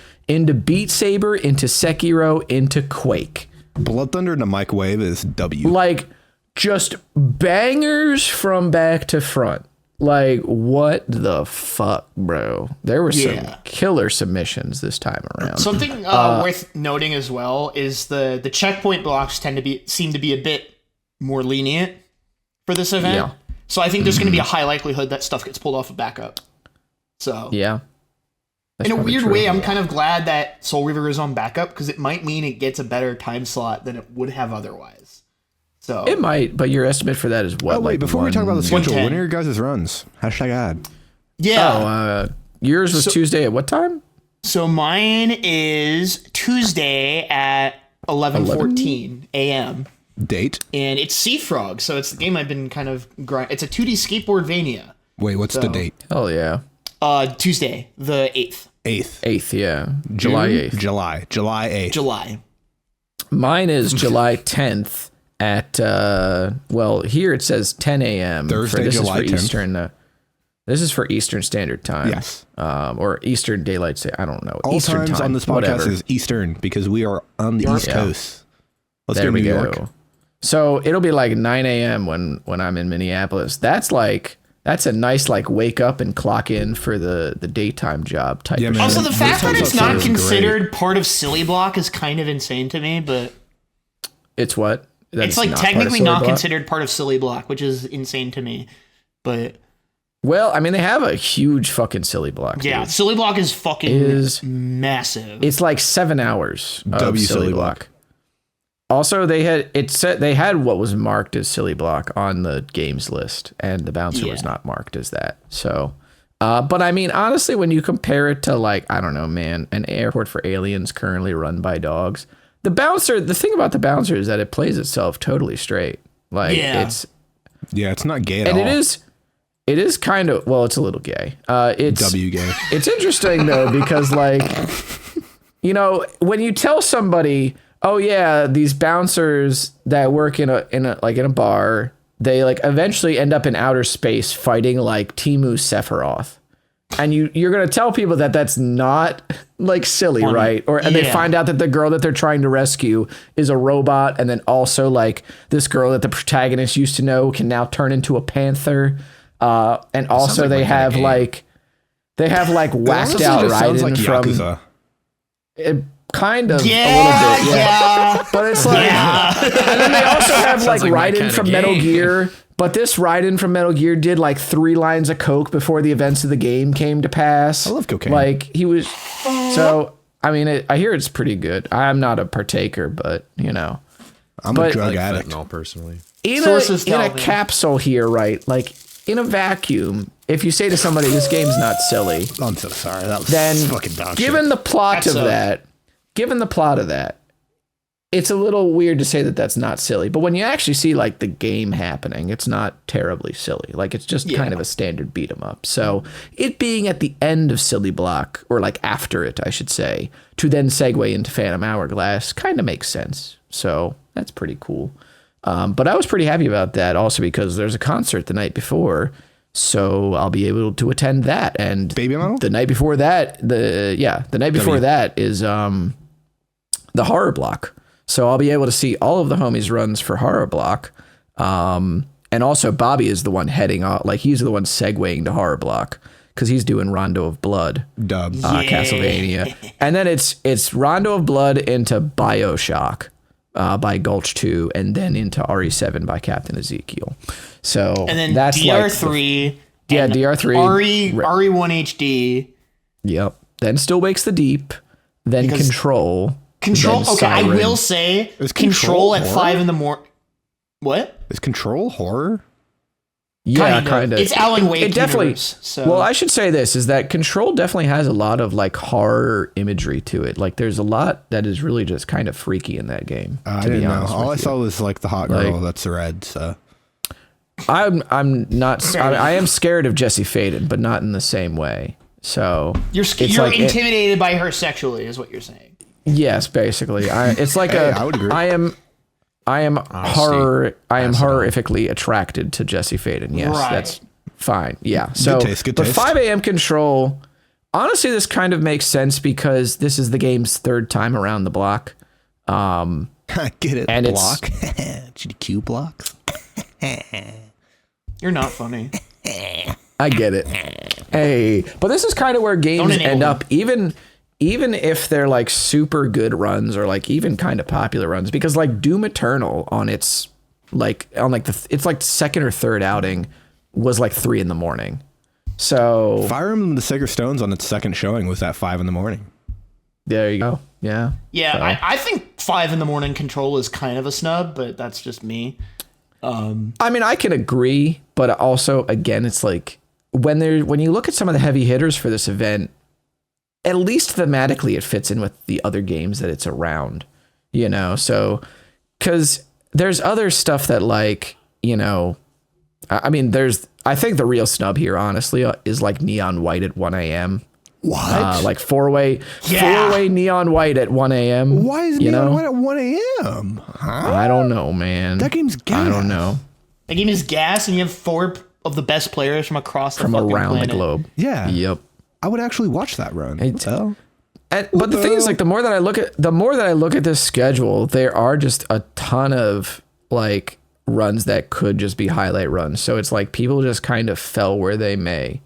Saber, into Sekiro, into Quake. Blood Thunder in the microwave is W. Like just bangers from back to front. Like what the fuck, bro? There were some killer submissions this time around. Something worth noting as well is the checkpoint blocks seem to be a bit more lenient for this event. Yeah. So I think there's going to be a high likelihood that stuff gets pulled off of backup. So Yeah. That's in a probably weird true. way, I'm kind of glad that Soul Reaver is on backup because it might mean it gets a better time slot than it would have otherwise. So It might, but your estimate for that is what? Oh, wait, like before we talk about the schedule, 110. when are your guys' runs? #ad. Yeah. Yours was Tuesday at what time? So mine is Tuesday at 11:14 a.m. Date? And it's Sea Frog, so it's the game I've been kind of it's a 2D skateboardvania. Wait, what's the date? Oh yeah. Tuesday, the 8th. 8th, yeah. July 8th. July 8th. July. Mine is July 10th at here it says 10 a.m. Thursday, July 10th. Eastern. This is for Eastern Standard Time. Yes. Or Eastern Daylight Saving. I don't know. All Eastern times time, on this podcast whatever. is Eastern because we are on the East Coast. Let's there go to we New go. York. So it'll be like 9 a.m. when I'm in Minneapolis. That's a nice like wake up and clock in for the daytime job type. Yeah, of man. Also, the fact that it's not great. considered part of Silly Block is kind of insane to me, but It's what? it's like technically not considered part of Silly Block, which is insane to me. But well, I mean, they have a huge fucking Silly Block. yeah, dude. Silly Block is fucking massive. It's like 7 hours of W Silly Block. Also, they had what was marked as Silly Block on the games list, and the bouncer was not marked as that. So, but I mean, honestly, when you compare it to like, I don't know, man, an airport for aliens currently run by dogs, the thing about the bouncer is that it plays itself totally straight. Like it's not gay at all. And it is kind of, well, it's a little gay. It's W gay. It's interesting though, because like, you know, when you tell somebody, oh yeah, these bouncers that work in a bar, they like eventually end up in outer space fighting like Timu Sephiroth. And you're going to tell people that that's not like silly, right? And they find out that the girl that they're trying to rescue is a robot. And then also like this girl that the protagonist used to know can now turn into a panther. And also they have whacked out Raiden like from Yakuza. It, kind of a little bit, yeah. But it's like, and then they also have like Raiden from Metal Gear. But this Raiden from Metal Gear did like 3 lines of coke before the events of the game came to pass. I love cocaine. Like he was, so I mean, I hear it's pretty good. I'm not a partaker, but you know, I'm a drug addict. Fentanyl, personally. In a capsule here, right? Like in a vacuum. If you say to somebody, "This game's not silly," I'm so sorry. That was then fucking dog given shit. the plot of that, it's a little weird to say that that's not silly. But when you actually see like the game happening, it's not terribly silly. Like it's just kind of a standard beat 'em up. So it being at the end of Silly Block, or like after it, I should say, to then segue into Phantom Hourglass kind of makes sense. So that's pretty cool. But I was pretty happy about that also because there's a concert the night before. So I'll be able to attend that. And Baby Metal? The night before that, that is the Horror Block. So I'll be able to see all of the homies' runs for Horror Block. And also Bobby is the one heading off, like he's the one segueing to Horror Block because he's doing Rondo of Blood. Castlevania. And then it's Rondo of Blood into BioShock by Gulch 2 and then into RE7 by Captain Ezekiel. So and then that's DR3. Like DR3. RE1 HD. Yep. Then Still Wakes the Deep. Then Control. Control. Then Okay, Siren. I will say Control at 5 in the morning. What? Is Control horror? Yeah, kind of. It's Alan Wake. It definitely. Universe, so. Well, I should say this is that Control definitely has a lot of like horror imagery to it. Like, there's a lot that is really just kind of freaky in that game. I didn't know. All I saw was like the hot girl that's red. So I'm not. I am scared of Jesse Faden, but not in the same way. So you're like intimidated by her sexually, is what you're saying. Yes, basically. It's like I would agree. I am horrifically attracted to Jesse Faden. Yes, that's fine. Yeah. So, good taste. 5 a.m. Control. Honestly, this kind of makes sense because this is the game's 3rd time around the block. Get it? And block. GDQ blocks. You're not funny. I get it. Hey, but this is kind of where games end up, even if they're like super good runs or like even kind of popular runs, because like Doom Eternal it's like the 2nd or 3rd outing was like 3 a.m. So Fire Emblem the Sacred Stones on its 2nd showing was at 5 a.m. There you go. Yeah. Yeah. So. I think 5 a.m. Control is kind of a snub, but that's just me. I mean, I can agree, but also again, it's like when you look at some of the heavy hitters for this event, at least thematically it fits in with the other games that it's around, you know? So, because there's other stuff that, like, you know, I mean, I think the real snub here, honestly, is like Neon White at 1 a.m. What? Like four-way Neon White at 1 a.m. Why is Neon White at 1 a.m.? Huh? I don't know, man. That game's gas. I don't know. That game is gas, and you have 4 of the best players from across the fucking around planet. the globe. Yeah. Yep. I would actually watch that run. But the thing is, like, the more that I look at this schedule, there are just a ton of like runs that could just be highlight runs. So it's like people just kind of fell where they may.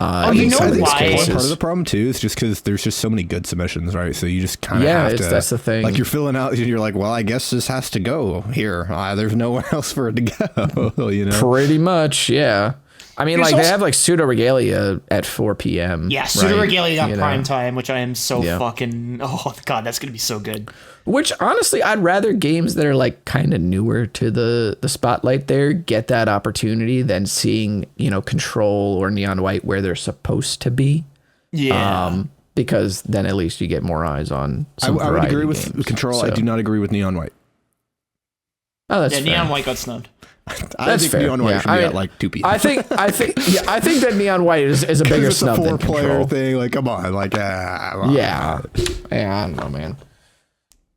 You know why? Part of the problem too is just because there's just so many good submissions, right? So you just kind of have to. That's the thing. Like, you're filling out, and you're like, well, I guess this has to go here. There's nowhere else for it to go. You know, pretty much, yeah. I mean, like, they have like Pseudo Regalia at 4 p.m. Yeah, Pseudo Regalia got prime know? time, which I am so fucking. Oh god, that's gonna be so good. Which, honestly, I'd rather games that are like kind of newer to the spotlight there get that opportunity than seeing, you know, Control or Neon White where they're supposed to be. Yeah. Because then at least you get more eyes on some I would agree games. with Control. So. I do not agree with Neon White. Oh, that's fair. Neon White got snubbed. I think fair. Neon White should be at like 2 p.m. I think that Neon White is a bigger snub than Control. It's a 4-player thing. Like, come on, like, yeah, I don't know, man.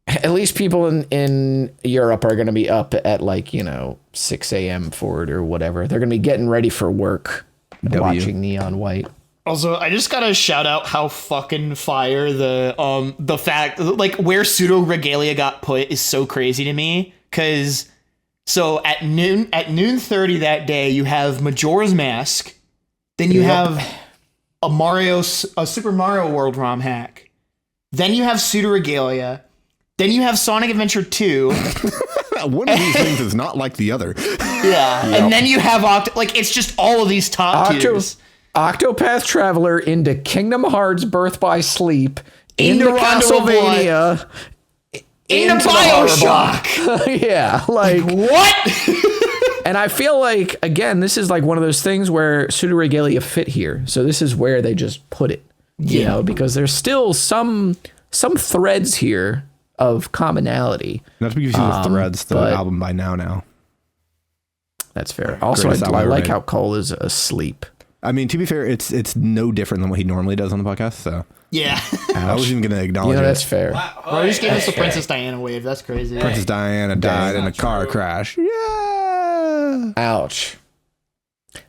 At least people in Europe are going to be up at, like, you know, 6 a.m. for it or whatever. They're going to be getting ready for work, watching Neon White. Also, I just gotta shout out how fucking fire the fact, like, where Pseudo Regalia got put is so crazy to me. Because so at noon 30 that day, you have Majora's Mask, then you have a Super Mario World ROM hack, then you have Pseudo Regalia, then you have Sonic Adventure 2. One of these things is not like the other. Yeah, and then you have like, it's just all of these top tiers. Octopath Traveler into Kingdom Hearts Birth by Sleep, into Castlevania, into BioShock. Yeah, like what? And I feel like, again, this is like one of those things where Pseudo Regalia fit here. So this is where they just put it, you know, because there's still some threads here of commonality. Not to be confused with Threads, the album by Now. That's fair. Also, I like how Cole is asleep. I mean, to be fair, it's no different than what he normally does on the podcast. So yeah, I wasn't even going to acknowledge it. That's fair. Bro, he just gave us the Princess Diana wave. That's crazy. Princess Diana died in a car crash. Yeah. Ouch.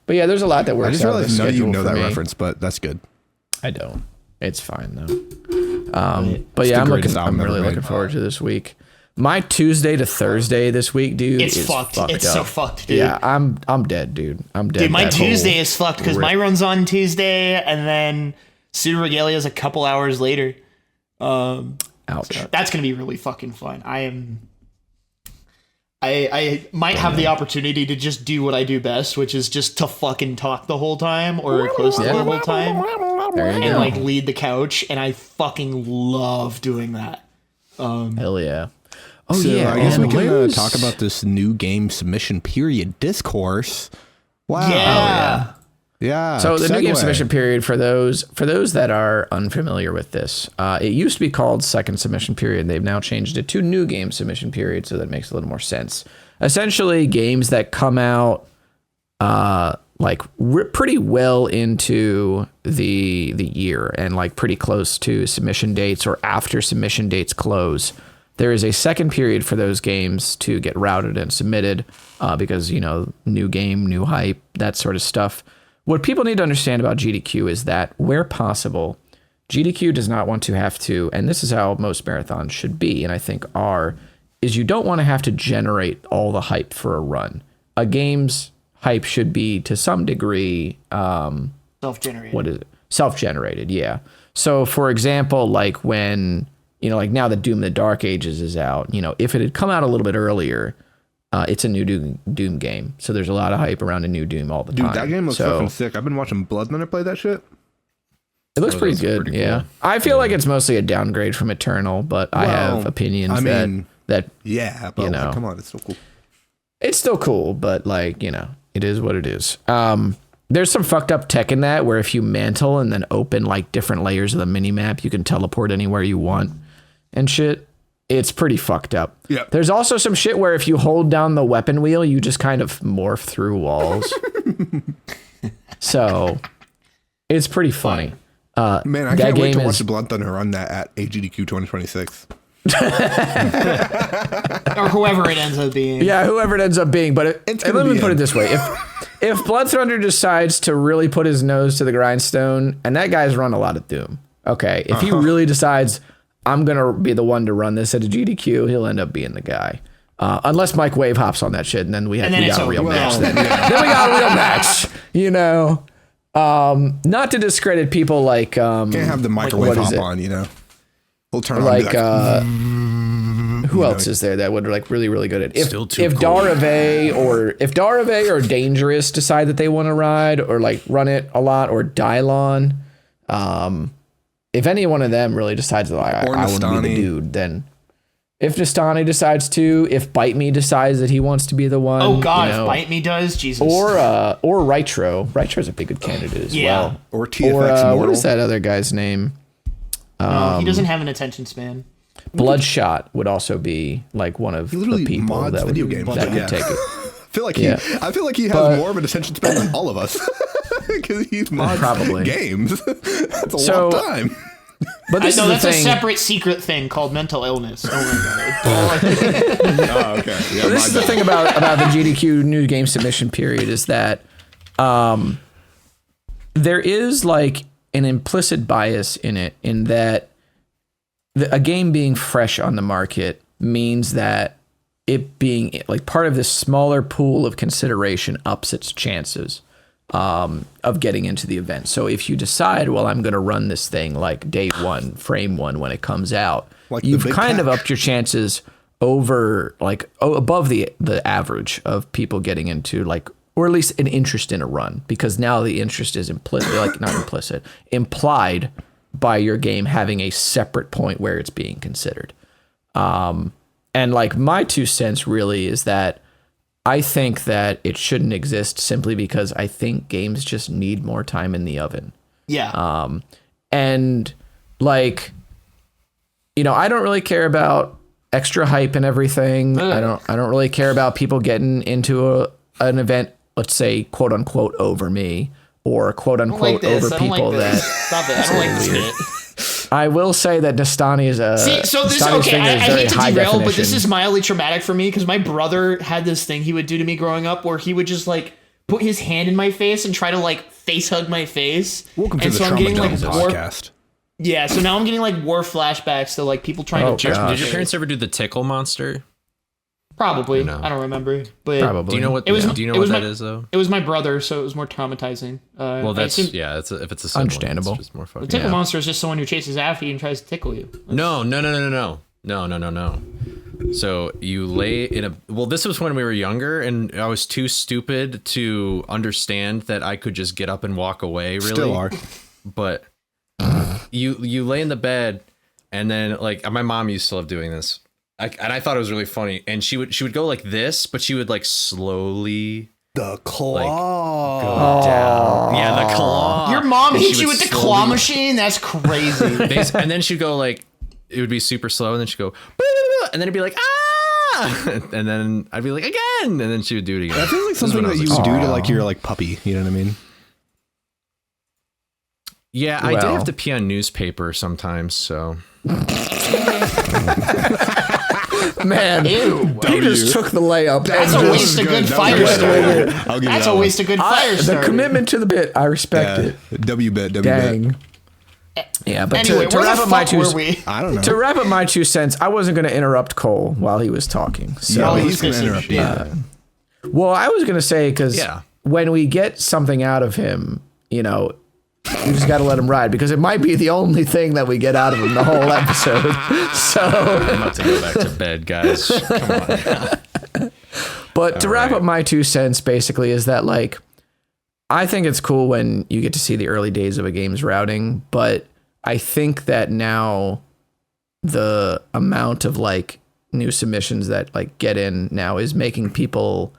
But yeah, there's a lot that works. I just realized none of you know that reference, but that's good. I don't. It's fine though. But yeah, I'm really looking forward to this week. My Tuesday to Thursday this week, dude, it's fucked. It's so fucked, dude. Yeah, I'm dead, dude. I'm dead. Dude, my Tuesday is fucked because my run's on Tuesday, and then Pseudo Regalia is a couple hours later. Ouch. So that's gonna be really fucking fun. I might have the opportunity to just do what I do best, which is just to fucking talk the whole time or close to the whole time, and like lead the couch, and I fucking love doing that. Hell yeah. Oh, so yeah. I guess we can talk about this new game submission period, Discourse. Wow. Yeah. Yeah. So the new game submission period, for those that are unfamiliar with this, it used to be called second submission period. They've now changed it to new game submission period, so that makes a little more sense. Essentially, games that come out pretty well into the year and like pretty close to submission dates or after submission dates close. There is a second period for those games to get routed and submitted because, you know, new game, new hype, that sort of stuff. What people need to understand about GDQ is that where possible, GDQ does not want to have to, and this is how most marathons should be, and I think is you don't want to have to generate all the hype for a run. A game's hype should be to some degree self-generated. What is it? Self-generated, yeah. So for example, like when, you know, like now that Doom the Dark Ages is out, you know, if it had come out a little bit earlier, it's a new Doom game. So there's a lot of hype around a new Doom all the time. Dude, that game looks fucking sick. I've been watching Bloodlunner play that shit. It looks pretty good, pretty cool. I feel like it's mostly a downgrade from Eternal, but I have opinions that yeah, but you know, come on, it's still cool. It's still cool, but like, you know, it is what it is. there's some fucked up tech in that where if you mantle and then open like different layers of the mini map, you can teleport anywhere you want and shit. It's pretty fucked up. Yeah. There's also some shit where if you hold down the weapon wheel, you just kind of morph through walls. So it's pretty funny. Man, I can't wait to watch the Blunt Thunder run that at AGDQ 2026. Or whoever it ends up being. Yeah, whoever it ends up being. But let me put it this way. If Blood Thunder decides to really put his nose to the grindstone, and that guy's run a lot of Doom. Okay. If he really decides, I'm going to be the one to run this at a GDQ, he'll end up being the guy. Unless Mike Wave hops on that shit, and then we got a real match. Then we got a real match, you know. Not to discredit people like can't have the microwave hop on, you know. We'll turn like who else is there that would like really good at if Darave or Dangerous decide that they want to ride or like run it a lot, or Dylon, if any one of them really decides that I want to be the dude, then if Nestani decides to, if Bite Me decides that he wants to be the one. Oh God, if Bite Me does, Jesus. Or Rytro. Rytro's a big good candidate as well. Or TFX what is that other guy's name? No, he doesn't have an attention span. Bloodshot would also be like one of the people that would take it. I feel like he has more of an attention span than all of us because he mods games. That's a long time. But that's a separate secret thing called mental illness. Oh my God. Okay. Yeah, this is the thing about the GDQ new game submission period is that there is like an implicit bias in it, in that a game being fresh on the market means that it being like part of this smaller pool of consideration ups its chances of getting into the event. So if you decide, well, I'm going to run this thing like day one, frame one when it comes out, like you've kind of upped your chances over like above the average of people getting into like, or at least an interest in a run, because now the interest is implied by your game having a separate point where it's being considered. And like my 2 cents really is that I think that it shouldn't exist simply because I think games just need more time in the oven. Yeah. And like, you know, I don't really care about extra hype and everything. I don't really care about people getting into an event, let's say, quote unquote, over me, or quote unquote over people that. Stop it! I don't like this shit. I will say that Nestani is a. See, so this okay. I hate to derail, but this is mildly traumatic for me because my brother had this thing he would do to me growing up, where he would just like put his hand in my face and try to like face hug my face. Welcome to the Trauma Dummies podcast. Yeah, so now I'm getting like war flashbacks to like people trying to. Did your parents ever do the tickle monster? Probably. No. I don't remember. But probably. Do you know what? Do you know what that is though? It was my brother, so it was more traumatizing. Well, that's if it's a sibling, understandable. It's just more fun. The tickle monster is just someone who chases after you and tries to tickle you. No. So you lay in a. Well, this was when we were younger, and I was too stupid to understand that I could just get up and walk away. Really, still are. But you lay in the bed, and then like my mom used to love doing this. And I thought it was really funny. And she would go like this, but she would like slowly the claw go down. Yeah, the claw. Your mom hit you with the claw machine? That's crazy. And then she'd go like, it would be super slow, and then she'd go, and then it'd be like, ah, and then I'd be like, again, and then she would do it again. That feels like something that you would do to like your like puppy. You know what I mean? Yeah, I did have to pee on newspaper sometimes, so. Man, he just took the layup. That's a waste of good fire starter. That's a waste of good fire starter. The commitment to the bit, I respect it. W bit. Dang. Yeah, but anyway, to wrap up my 2 cents, I don't know. To wrap up my 2 cents, I wasn't going to interrupt Cole while he was talking. So he's going to interrupt. Well, I was going to say because when we get something out of him, you know, we just got to let him ride, because it might be the only thing that we get out of him the whole episode. So I'm about to go back to bed, guys. Come on. But to wrap up my 2 cents, basically, is that like, I think it's cool when you get to see the early days of a game's routing, but I think that now the amount of like new submissions that like get in now is making people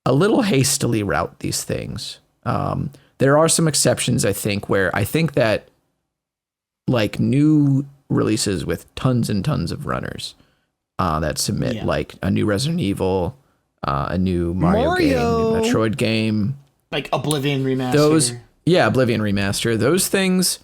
a little hastily route these things. There are some exceptions, I think, where I think that like new releases with tons and tons of runners that submit like a new Resident Evil, a new Mario game, a new Metroid game, like Oblivion Remaster. Oblivion Remaster. Those things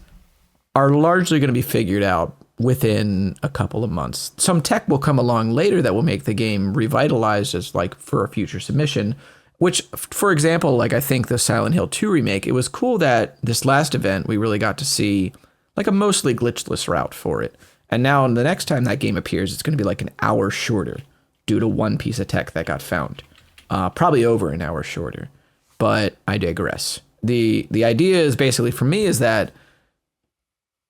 are largely going to be figured out within a couple of months. Some tech will come along later that will make the game revitalized as like for a future submission, which, for example, like I think the Silent Hill 2 remake, it was cool that this last event we really got to see like a mostly glitchless route for it. And now the next time that game appears, it's going to be like an hour shorter due to one piece of tech that got found. Probably over an hour shorter, but I digress. The idea is basically for me is that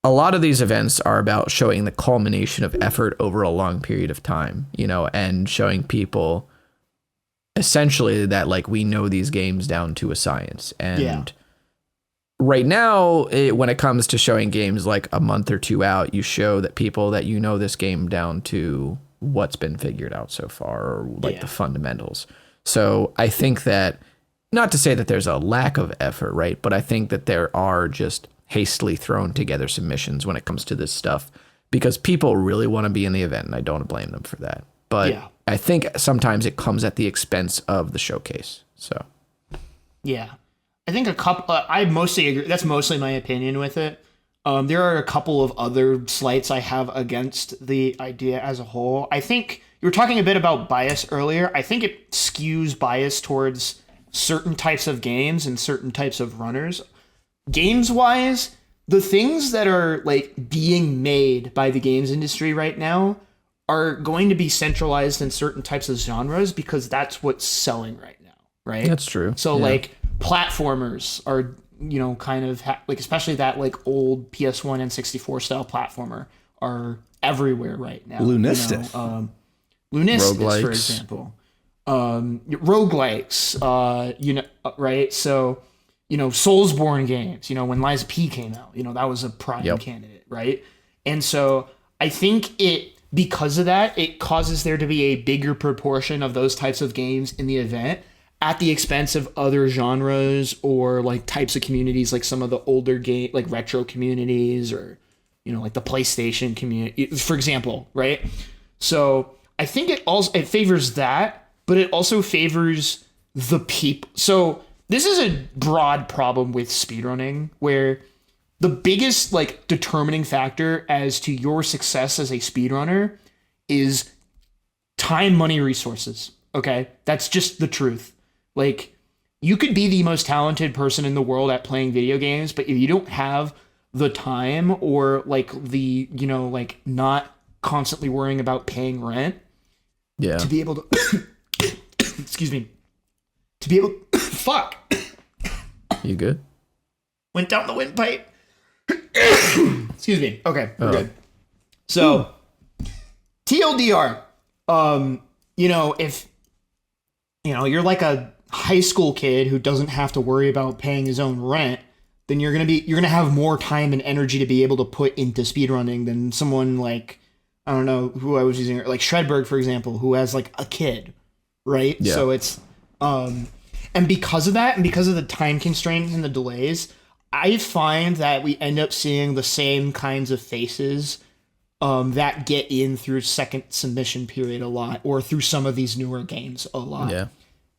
a lot of these events are about showing the culmination of effort over a long period of time, and showing people essentially that like we know these games down to a science. And right now, when it comes to showing games like a month or two out, you show that people that this game down to what's been figured out so far, or like the fundamentals. So I think that, not to say that there's a lack of effort, right? But I think that there are just hastily thrown together submissions when it comes to this stuff because people really want to be in the event, and I don't blame them for that. But I think sometimes it comes at the expense of the showcase. So, yeah. I think a couple. I mostly agree. That's mostly my opinion with it. There are a couple of other slights I have against the idea as a whole. I think you were talking a bit about bias earlier. I think it skews bias towards certain types of games and certain types of runners. Games-wise, the things that are like being made by the games industry right now are going to be centralized in certain types of genres because that's what's selling right now, right? That's true. So like platformers are, kind of like, especially that like old PS1 and 64 style platformer are everywhere right now. Lunistis. Lunistis, for example. Roguelikes, right? So, Soulsborne games, when Lies of P came out, that was a prime candidate, right? And so I think because of that, it causes there to be a bigger proportion of those types of games in the event at the expense of other genres or like types of communities, like some of the older game, like retro communities or, like the PlayStation community, for example, right? So I think it favors that, but it also favors the people. So this is a broad problem with speedrunning where the biggest like determining factor as to your success as a speedrunner is time, money, resources. Okay. That's just the truth. Like you could be the most talented person in the world at playing video games, but if you don't have the time or like the, like not constantly worrying about paying rent to be able to, excuse me, to be able, fuck. You good? Went down the windpipe. Excuse me. Okay, we're good. So, TLDR, if, you're like a high school kid who doesn't have to worry about paying his own rent, then you're going to have more time and energy to be able to put into speedrunning than someone like, I don't know who I was using, like Shredberg, for example, who has like a kid, right? Yeah. So it's, and because of that, and because of the time constraints and the delays, I find that we end up seeing the same kinds of faces that get in through second submission period a lot, or through some of these newer games a lot. Yeah.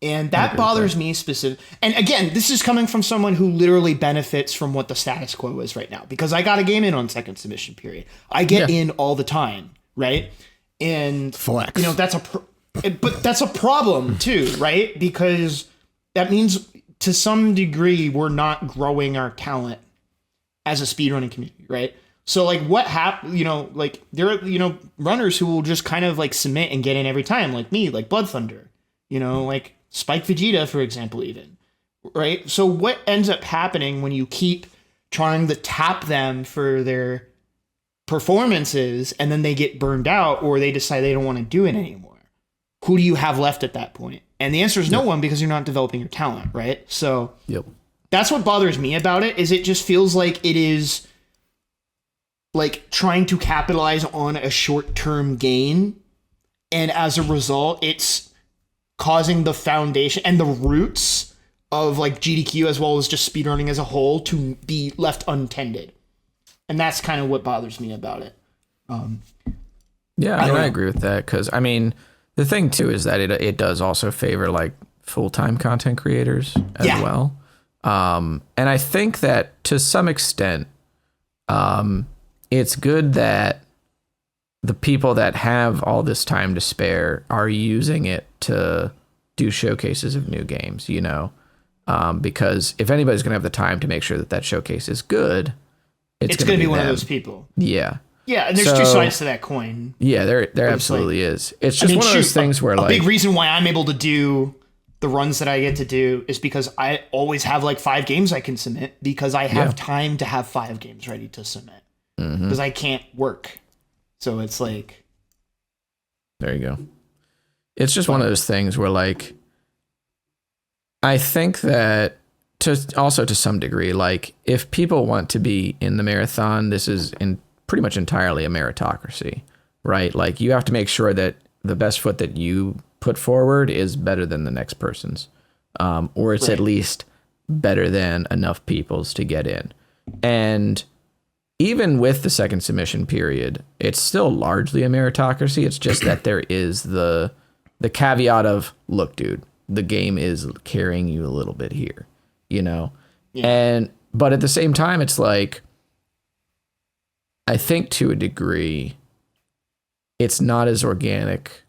And that bothers me specifically. And again, this is coming from someone who literally benefits from what the status quo is right now, because I got a game in on second submission period. I get in all the time, right? And flex. But that's a problem too, right? Because that means to some degree we're not growing our talent as a speedrunning community, right? So like what like there are, runners who will just kind of like submit and get in every time, like me, like Blood Thunder, like Spike Vegeta, for example, even, right? So what ends up happening when you keep trying to tap them for their performances and then they get burned out or they decide they don't want to do it anymore? Who do you have left at that point? And the answer is no one, because you're not developing your talent, right? So that's what bothers me about it, is it just feels like it is like trying to capitalize on a short-term gain. And as a result, it's causing the foundation and the roots like GDQ as well as just speedrunning as a whole to be left untended. And that's kind of what bothers me about it. I agree with that, because I mean the thing too is that it does also favor like full-time content creators as well. And I think that to some extent, it's good that the people that have all this time to spare are using it to do showcases of new games, you know, because if anybody's going to have the time to make sure that showcase is good, it's going to be one of those people. Yeah. Yeah, and there's two sides to that coin. Yeah, there absolutely is. It's just one of those things where, like, a big reason why I'm able to do the runs that I get to do is because I always have like 5 games I can submit, because I have time to have 5 games ready to submit, because I can't work. So it's like, there you go. It's just one of those things where, like, I think that to some degree, like, if people want to be in the marathon, this is pretty much entirely a meritocracy, right? Like, you have to make sure that the best foot that you put forward is better than the next person's, or it's at least better than enough people's to get in. And even with the second submission period, it's still largely a meritocracy. It's just that there is the caveat of, look, dude, the game is carrying you a little bit here, you know? Yeah. But at the same time, it's like, I think to a degree, it's not as organic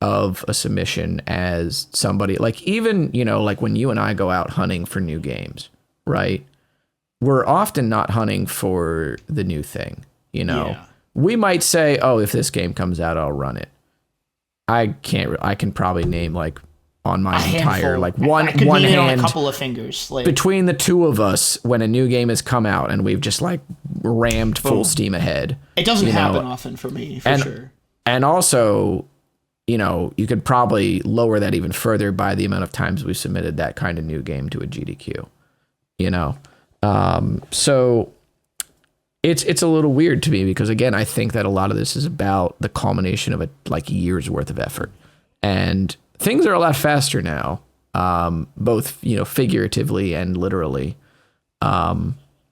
of a submission as somebody like, even, you know, like when you and I go out hunting for new games, right? We're often not hunting for the new thing, you know. Yeah. We might say, oh, if this game comes out, I'll run it. I can probably name like on my entire like one hand on a couple of fingers, like, between the two of us, when a new game has come out and we've just like rammed full steam ahead. It doesn't happen often for me, for sure. And also, you know, you could probably lower that even further by the amount of times we submitted that kind of new game to a GDQ, you know? So it's a little weird to me, because again, I think that a lot of this is about the culmination of a year's worth of effort, and things are a lot faster now, both, you know, figuratively and literally,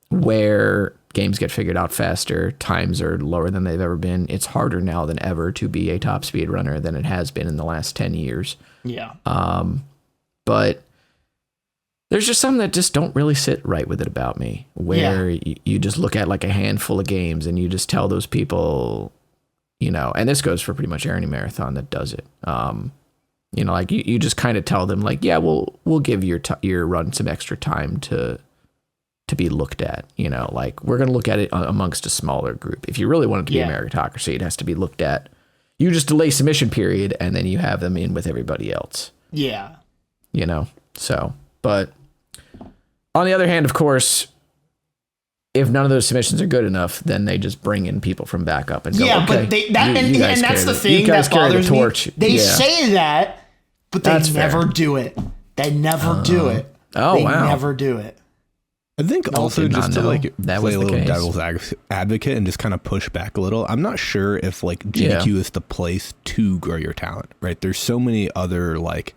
where games get figured out faster, times are lower than they've ever been. It's harder now than ever to be a top speedrunner than it has been in the last 10 years. Yeah. But there's just some that just don't really sit right with it about me, where you just look at like a handful of games and you just tell those people, you know, and this goes for pretty much any marathon that does it. You know, like you just kind of tell them like, yeah, we'll give your run some extra time to be looked at, you know, like we're going to look at it amongst a smaller group. If you really want it to be a meritocracy, it has to be looked at. You just delay submission period and then you have them in with everybody else. Yeah. You know, so, but on the other hand, of course, if none of those submissions are good enough, then they just bring in people from backup and go, yeah, okay, but and that's the thing that bothers me. They say that, but they never do it. They never do it. Oh, they wow. never do it. I think also just to like play a little devil's advocate and just kind of push back a little. I'm not sure if like GDQ is the place to grow your talent, right? There's so many other like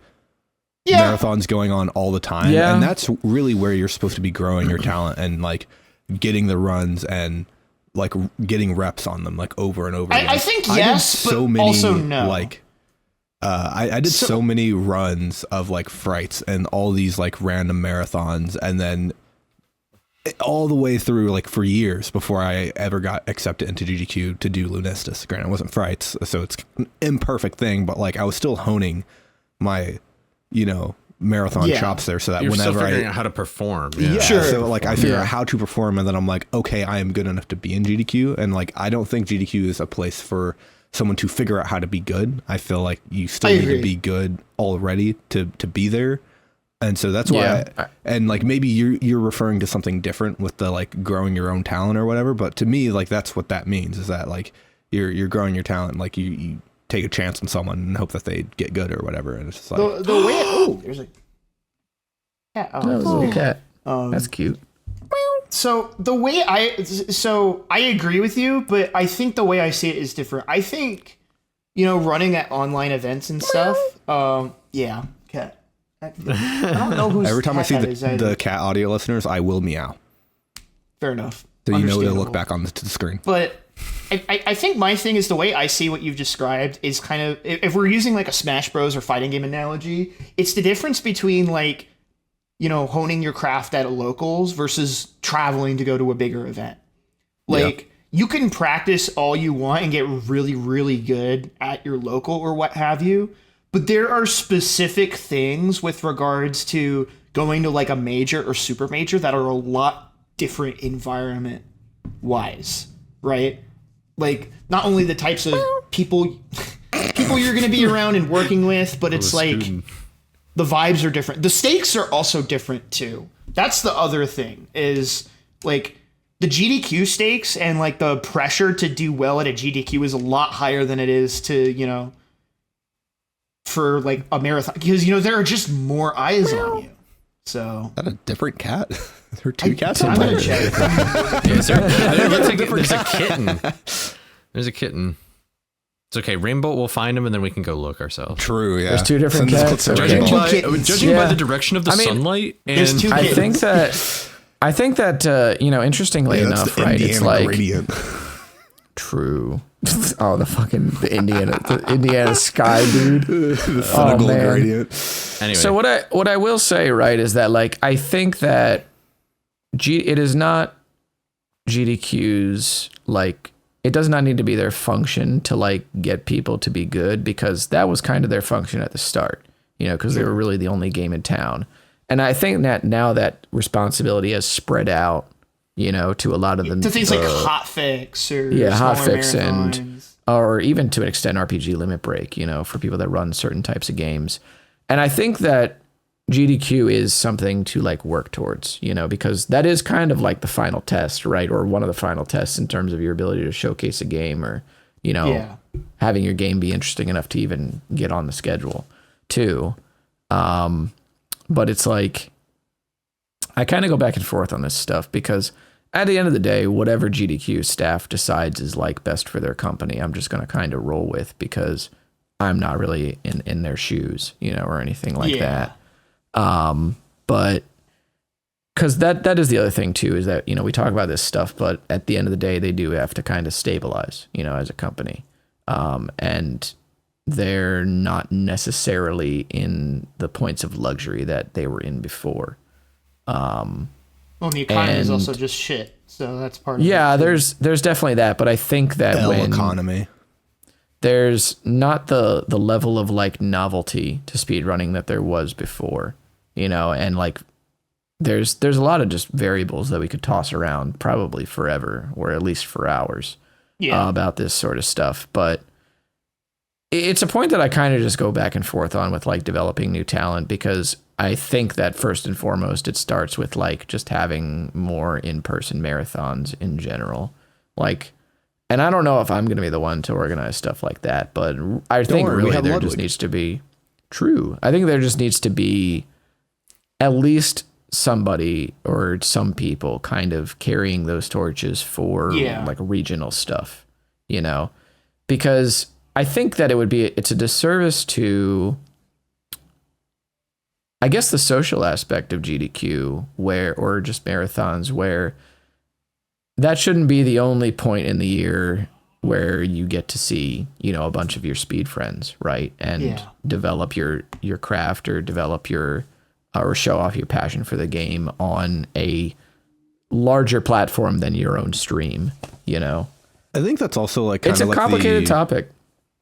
marathons going on all the time. Yeah. And that's really where you're supposed to be growing your talent and like getting the runs and like getting reps on them like over and over again. I think yes, but also no. Like, I did so many runs of like frights and all these like random marathons, and then all the way through like for years before I ever got accepted into GDQ to do Lunistus. Granted, it wasn't frights, so it's an imperfect thing, but like I was still honing my, you know, marathon chops there, so that you're whenever still figuring out how to perform. Yeah. Sure. So like I figure out how to perform, and then I'm like, okay, I am good enough to be in GDQ. And like I don't think GDQ is a place for someone to figure out how to be good. I feel like you still need to be good already to be there. And so that's why, and like maybe you're referring to something different with the like growing your own talent or whatever. But to me, like that's what that means, is that like you're growing your talent, like you take a chance on someone and hope that they get good or whatever. And it's just like the way there's a cat. That was a little cat. That's cute. So the way I agree with you, but I think the way I see it is different. I think, you know, running at online events and stuff. Cat. I don't know who's. Every time I see the cat audio listeners, I will meow. Fair enough. So you know to look back on the screen. But I think my thing is the way I see what you've described is kind of, if we're using like a Smash Bros or fighting game analogy, it's the difference between like, you know, honing your craft at locals versus traveling to go to a bigger event. Like, you can practice all you want and get really, really good at your local or what have you, but there are specific things with regards to going to like a major or super major that are a lot different environment wise, right? Like, not only the types of people you're going to be around and working with, but it's like the vibes are different. The stakes are also different too. That's the other thing, is like the GDQ stakes and like the pressure to do well at a GDQ is a lot higher than it is to, you know, for like a marathon, because, you know, there are just more eyes on you. So is that a different cat? There are two cats. I'm gonna check. There's a kitten. There's a kitten. It's okay. Rainbow will find him, and then we can go look ourselves. True. Yeah. There's two different cats. Judging by the direction of the sunlight, and I think that you know, interestingly enough, right? It's like gradient. True. Oh, the Indiana sky dude. The federal gradient. Anyway. So what I will say, right, is that like I think that it is not GDQ's, like, it does not need to be their function to like get people to be good, because that was kind of their function at the start, you know, because they were really the only game in town. And I think that now that responsibility has spread out, you know, to a lot of to things like hotfix or hotfix and or even to an extent RPG Limit Break, you know, for people that run certain types of games. And I think that GDQ is something to like work towards, you know, because that is kind of like the final test, right? Or one of the final tests in terms of your ability to showcase a game, or, you know, having your game be interesting enough to even get on the schedule too. But it's like, I kind of go back and forth on this stuff, because at the end of the day, whatever GDQ staff decides is like best for their company, I'm just going to kind of roll with, because I'm not really in their shoes, you know, or anything like that. But because that is the other thing too, is that, you know, we talk about this stuff, but at the end of the day, they do have to kind of stabilize, you know, as a company. And they're not necessarily in the points of luxury that they were in before. Well, the economy is also just shit, so that's part of it. Yeah, there's definitely that, but I think that economy, there's not the level of like novelty to speedrunning that there was before, you know, and like there's a lot of just variables that we could toss around probably forever, or at least for hours, about this sort of stuff. But it's a point that I kind of just go back and forth on with like developing new talent, because I think that first and foremost, it starts with like just having more in-person marathons in general. Like, and I don't know if I'm going to be the one to organize stuff like that, but I think really there Ludwig. Just needs to be I think there just needs to be at least somebody or some people kind of carrying those torches for like regional stuff, you know, because I think that it's a disservice to, I guess, the social aspect of GDQ, or just marathons, where that shouldn't be the only point in the year where you get to see, you know, a bunch of your speed friends, right? And develop your craft, or develop or show off your passion for the game on a larger platform than your own stream, you know? I think that's also like it's a complicated topic.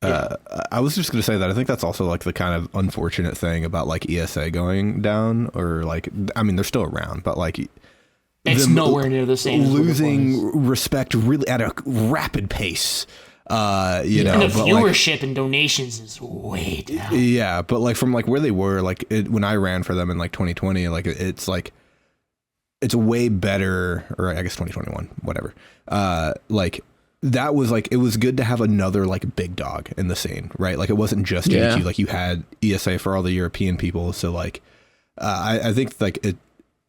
I was just going to say that I think that's also like the kind of unfortunate thing about like ESA going down, or like, I mean, they're still around, but like it's nowhere near the same. Losing respect really at a rapid pace. You know, and the viewership and donations is way down. Yeah, but like from like where they were, like when I ran for them in like 2020, like it's like it's way better, or I guess 2021, whatever. Like that was like, it was good to have another like big dog in the scene, right? Like it wasn't just GDQ, like you had ESA for all the European people. So like I think like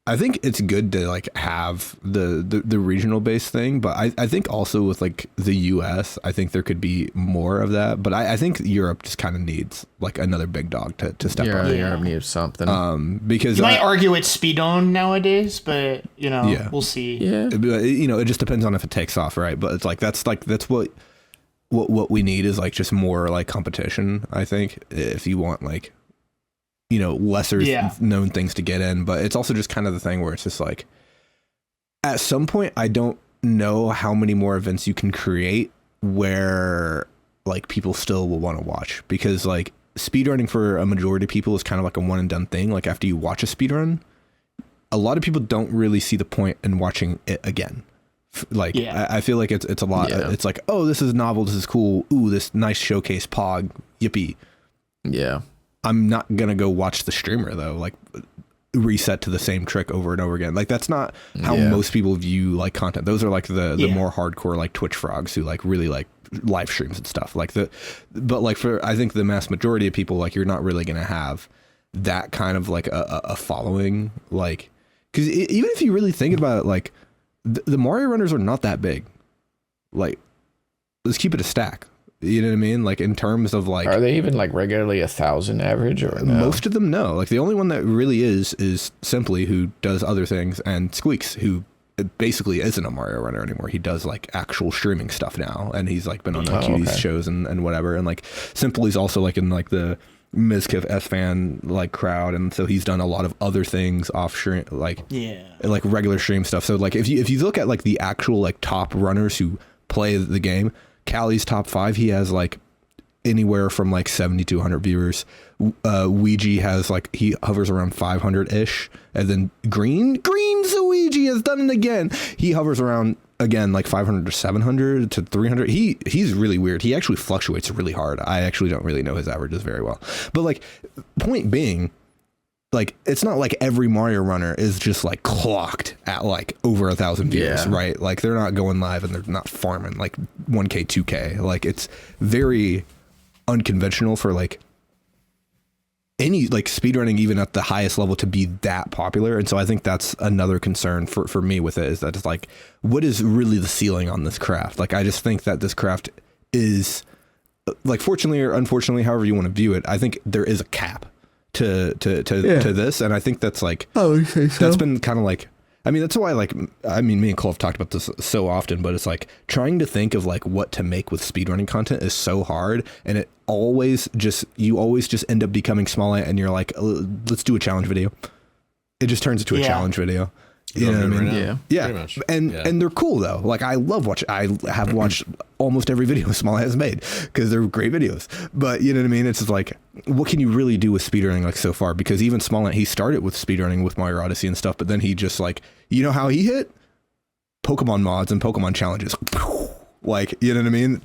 I think it's good to like have the regional based thing, but I think also with like the US, I think there could be more of that. But I think Europe just kind of needs like another big dog to step up. Yeah, Europe needs something. Because you might argue it's speedrun nowadays, but we'll see. Yeah, it just depends on if it takes off, right? But it's that's what we need is like just more like competition. I think if you want like, lesser known things to get in, but it's also just kind of the thing where it's just like, at some point, I don't know how many more events you can create where like people still will want to watch, because like speedrunning for a majority of people is kind of like a one and done thing. Like after you watch a speedrun, a lot of people don't really see the point in watching it again. Like I feel like it's a lot. It's like, oh, this is novel. This is cool. Ooh, this nice showcase pog. Yippee. Yeah. I'm not going to go watch the streamer though, like reset to the same trick over and over again. Like that's not how most people view like content. Those are like the more hardcore like Twitch frogs who like really like live streams and stuff like that. But like for, I think the mass majority of people, like you're not really going to have that kind of like a following, like, cause even if you really think about it, like the Mario runners are not that big. Like let's keep it a stack. You know what I mean? Like in terms of like, are they even like regularly 1,000 average or no? Most of them, no. Like the only one that really is Simply, who does other things, and Squeaks, who basically isn't a Mario runner anymore. He does like actual streaming stuff now, and he's like been on Cuties shows and whatever. And like Simply's also like in like the Mizkif S-fan like crowd, and so he's done a lot of other things off stream, like like regular stream stuff. So like if you look at like the actual like top runners who play the game, Callie's top 5, he has like anywhere from like 70 to 100 viewers. Ouija has like, he hovers around 500 ish, and then Green Ouija has done it again. He hovers around again like 500 to 700 to 300. He's really weird. He actually fluctuates really hard. I actually don't really know his averages very well, but like point being, like it's not like every Mario runner is just like clocked at like over 1,000 viewers, right? Like they're not going live and they're not farming like 1K, 2K. Like it's very unconventional for like any like speedrunning, even at the highest level, to be that popular. And so I think that's another concern for me with it, is that it's like, what is really the ceiling on this craft? Like I just think that this craft is like, fortunately or unfortunately, however you want to view it, I think there is a cap to this, and I think that's like, that's been kind of like, I mean, that's why, like, I mean, me and Cole have talked about this so often, but it's like trying to think of like what to make with speedrunning content is so hard, and it you always just end up becoming small, and you're like, let's do a challenge video. It just turns into a challenge video. You know what I mean? Right yeah. And they're cool though. Like I have watched almost every video Small has made, because they're great videos. But you know what I mean? It's just like, what can you really do with speedrunning like so far? Because even Small, he started with speedrunning with Mario Odyssey and stuff, but then he just like, you know how he hit? Pokemon mods and Pokemon challenges. Like, you know what I mean?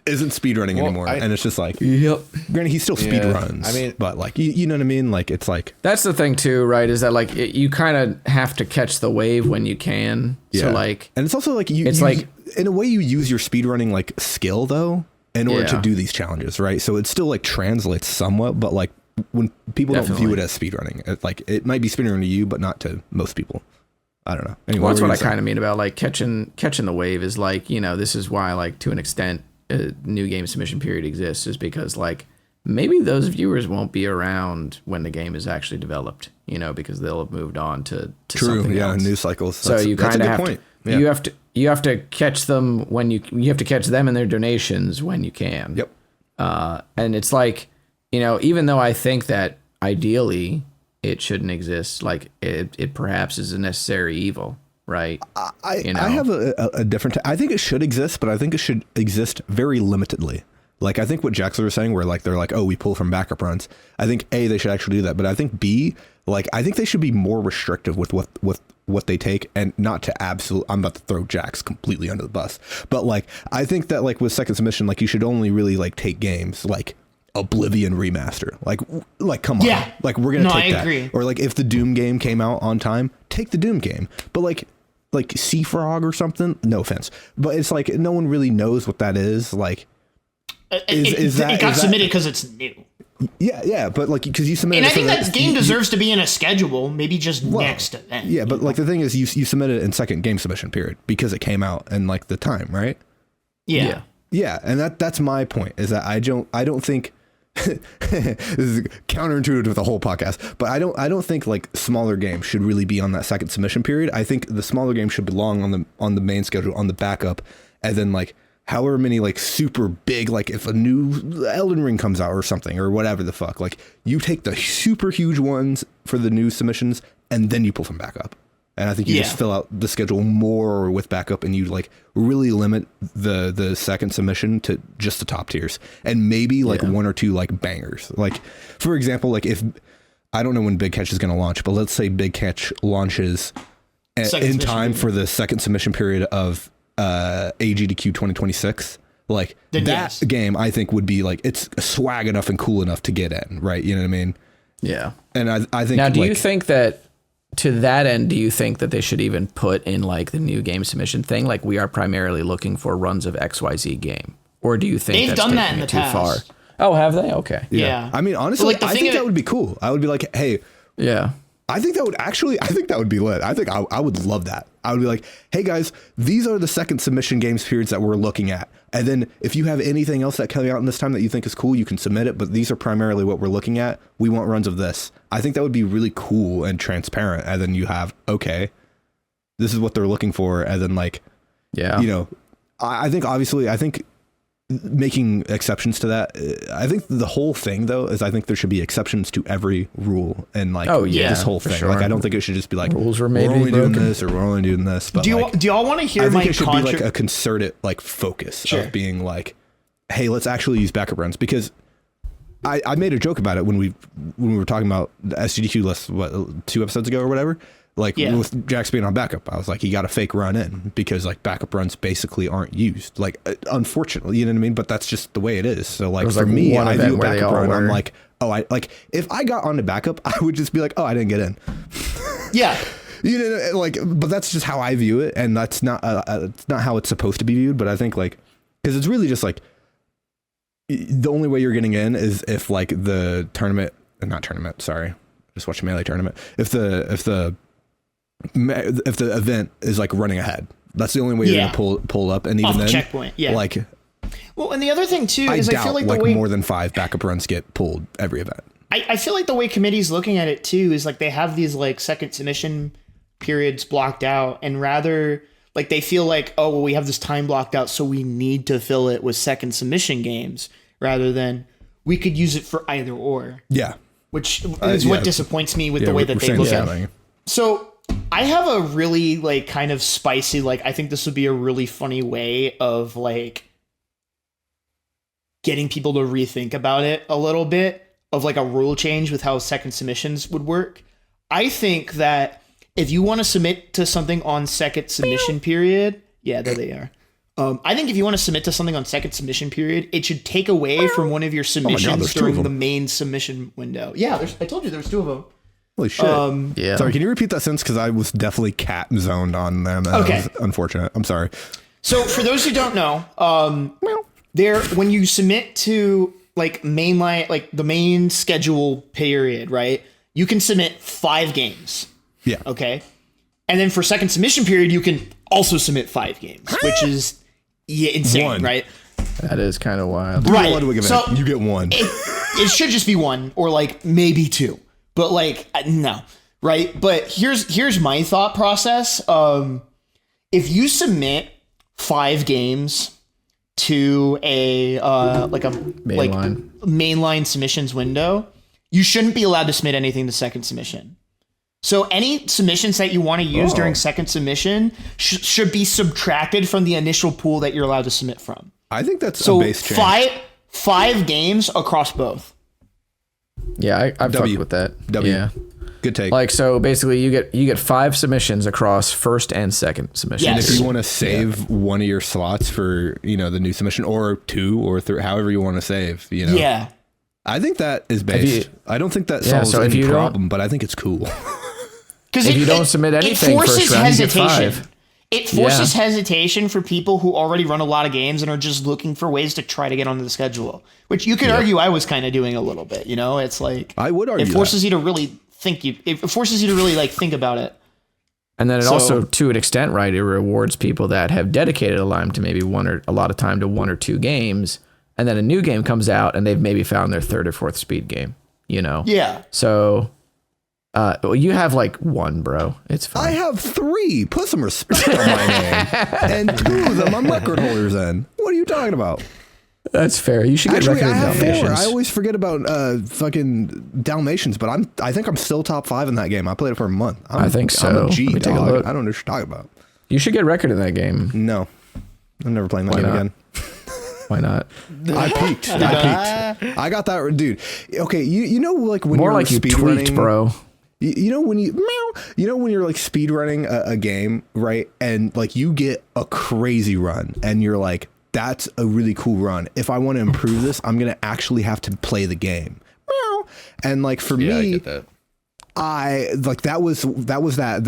Isn't speedrunning anymore, and it's just like, granted he still speedruns, I mean, but like you know what I mean, like it's like, that's the thing too, right? Is that like you kind of have to catch the wave when you can. So like, and it's also like it's like in a way you use your speedrunning like skill though in order to do these challenges, right? So it still like translates somewhat, but like when people don't view it as speedrunning, it, like it might be speedrunning to you, but not to most people. I don't know. Anyway, well, that's what I kind of mean about like catching the wave, is like, this is why like to an extent a new game submission period exists, is because like maybe those viewers won't be around when the game is actually developed, because they'll have moved on to something else. News cycles. So you kind of have to, you have to catch them when you have to catch them in their donations when you can. Yep. And it's like, even though I think that ideally it shouldn't exist, like it perhaps is a necessary evil. Right. I have a different, I think it should exist, but I think it should exist very limitedly. Like, I think what Jaxler was saying, where like, they're like, oh, we pull from backup runs. I think A, they should actually do that. But I think B, like, I think they should be more restrictive with what they take, and not to I'm about to throw Jax completely under the bus. But like, I think that like with second submission, like you should only really like take games like Oblivion remaster, like come on, like we're gonna take that. Agree. Or like if the Doom game came out on time, take the Doom game. But like Sea Frog or something, no offense, but it's like no one really knows what that is. Like it got submitted because it's new. Yeah, but like because you submitted, and I think that game deserves to be in a schedule, maybe just next event. Yeah, but like the thing is, you submitted it in second game submission period because it came out in like the time, right? Yeah, and that's my point is that I don't think this is counterintuitive to the whole podcast, but I don't think like smaller games should really be on that second submission period. I think the smaller games should belong on the main schedule, on the backup, and then like however many like super big, like if a new Elden Ring comes out or something or whatever the fuck, like you take the super huge ones for the new submissions and then you pull from backup. And I think you just fill out the schedule more with backup and you like really limit the second submission to just the top tiers and maybe like one or two like bangers. Like for example, like if I don't know when Big Catch is going to launch, but let's say Big Catch launches in time for the second submission period of AGDQ 2026, like then that game I think would be like it's swag enough and cool enough to get in, right? You know what I mean? Yeah. And I think now, do you think that to that end, do you think that they should even put in like the new game submission thing? Like we are primarily looking for runs of XYZ game, or do you think they've done that in the past? Far? Oh, have they? Okay. Yeah. I mean, honestly, like I think that would be cool. I would be like, hey, I think that would be lit. I think I would love that. I would be like, hey guys, these are the second submission games periods that we're looking at. And then if you have anything else that coming out in this time that you think is cool, you can submit it. But these are primarily what we're looking at. We want runs of this. I think that would be really cool and transparent. And then you have, okay, this is what they're looking for. And then like, you know, I think making exceptions to that. I think the whole thing though is I think there should be exceptions to every rule and like this whole thing. Sure. Like I don't think it should just be like rules were we're only broken. doing this or we're only doing this. But do y'all want to hear my? I think it should be like a concerted like focus of being like, hey, let's actually use backup runs because I made a joke about it when we were talking about the SGDQ list 2 episodes ago or whatever. Like with Jax being on backup, I was like, he got a fake run in because like backup runs basically aren't used. Like, unfortunately, you know what I mean? But that's just the way it is. So like for me, I view a backup run. I'm like, if I got onto backup, I would just be like, oh, I didn't get in. Yeah. You know, like, but that's just how I view it. And that's not how it's supposed to be viewed. But I think like, because it's really just like, the only way you're getting in is if like the just watch Melee tournament. If the event is like running ahead, that's the only way you're gonna pull up. And even off then checkpoint, like, well, and the other thing too is I feel like the way more than 5 backup runs get pulled every event. I feel like the way committee's looking at it too is like they have these like second submission periods blocked out, and rather like they feel like, oh well, we have this time blocked out, so we need to fill it with second submission games rather than we could use it for either or. Yeah, which is what disappoints me with the way that they look at it. So I have a really like kind of spicy, like I think this would be a really funny way of like getting people to rethink about it a little bit, of like a rule change with how second submissions would work. I think that if you want to submit to something on second submission period, there they are. I think if you want to submit to something on second submission period, it should take away from one of your submissions during the main submission window. Yeah, I told you there was 2 of them. Holy shit. Sorry, can you repeat that sentence? Because I was definitely cat zoned on them. Okay. That was unfortunate. I'm sorry. So for those who don't know, when you submit to like mainline, like the main schedule period, right? You can submit 5 games. Yeah. Okay. And then for second submission period, you can also submit 5 games, which is insane, 1. Right? That is kind of wild. Right. Ludwig event, so you get 1. It should just be 1 or like maybe 2. But like, no, right? But here's my thought process. If you submit 5 games to a mainline submissions window, you shouldn't be allowed to submit anything to second submission. So any submissions that you want to use during second submission should be subtracted from the initial pool that you're allowed to submit from. I think that's a base change. 5 games across both. Yeah, I've fucked with that. Yeah. Good take. Like, so basically you get 5 submissions across first and second submission. Yes. And if you want to save one of your slots for, the new submission, or 2 or 3, however you want to save, Yeah. I think that is based. I don't think that solves any problem, but I think it's cool. Because if you don't submit anything it forces first round, hesitation. It forces hesitation for people who already run a lot of games and are just looking for ways to try to get onto the schedule, which you could argue I was kind of doing a little bit, you know. It's like I would argue it forces you to really think like think about it. And then it also, to an extent, right, it rewards people that have dedicated a lot to maybe a lot of time to 1 or 2 games, and then a new game comes out and they've maybe found their 3rd or 4th speed game, you know? Yeah. So you have like 1, bro. It's fine. I have 3. Put some respect on my name. And 2 of them I'm record holders in. What are you talking about? That's fair. You should get record in Dalmatians. 4. I always forget about fucking Dalmatians, but I think I'm still top 5 in that game. I played it for a month. I think so. I'm a G, dog. I don't know what you're talking about. You should get record in that game. No. I'm never playing that game again. Why not? I peaked. I got that, dude. Okay, you know, like when more you're like you tweaked, running, bro. You know when when you're like speed running a game, right? And like you get a crazy run, and you're like, that's a really cool run. If I want to improve this, I'm gonna actually have to play the game. And like for me, I get that. I like that was that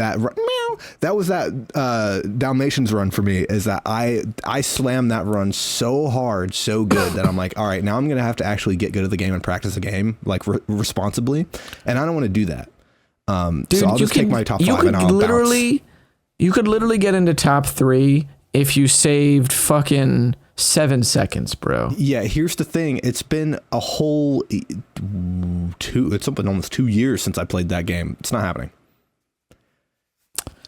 Dalmatians run for me, is that I slammed that run so hard, so good that I'm like, all right, now I'm gonna have to actually get good at the game and practice the game like responsibly, and I don't want to do that. Dude, so I'll just take my top 5 and I'll bounce. You could literally get into top 3 if you saved fucking 7 seconds, bro. Yeah, here's the thing. It's been a whole almost 2 years since I played that game. It's not happening.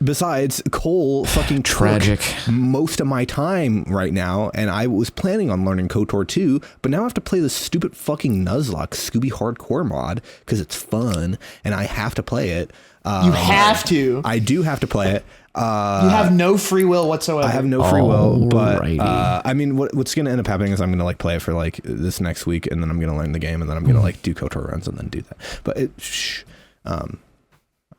Besides, Cole fucking tragic most of my time right now, and I was planning on learning KOTOR 2, but now I have to play this stupid fucking Nuzlocke Scooby Hardcore mod because it's fun, and I have to play it. You have to. I do have to play it. You have no free will whatsoever. I have no free will, but I mean, what's going to end up happening is I'm going to like play it for like this next week, and then I'm going to learn the game, and then I'm going to like do KOTOR runs and then do that. But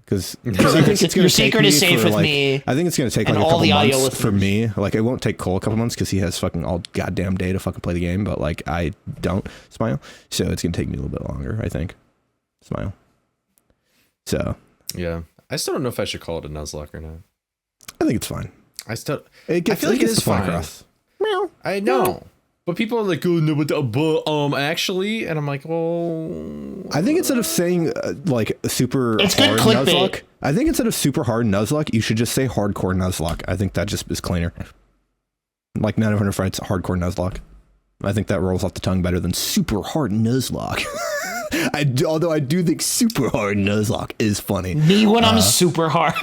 because I think it's your secret is safe with like, me. I think it's going to take like a couple months for me. Like it won't take Cole a couple months because he has fucking all goddamn day to fucking play the game, but like I don't, Smile. So it's going to take me a little bit longer, I think. Smile. So yeah, I still don't know if I should call it a Nuzlocke or not. I think it's fine. I feel like it is fine. Across. I know. But people are like, oh no, but actually, and I'm like, well, I think instead of saying like super it's hard Nuzlocke, I think instead of super hard Nuzlocke, you should just say hardcore Nuzlocke. I think that just is cleaner. Like 900 Frights, hardcore Nuzlocke. I think that rolls off the tongue better than super hard Nuzlocke. Although I do think super hard Nuzlocke is funny. Me when I'm super hard.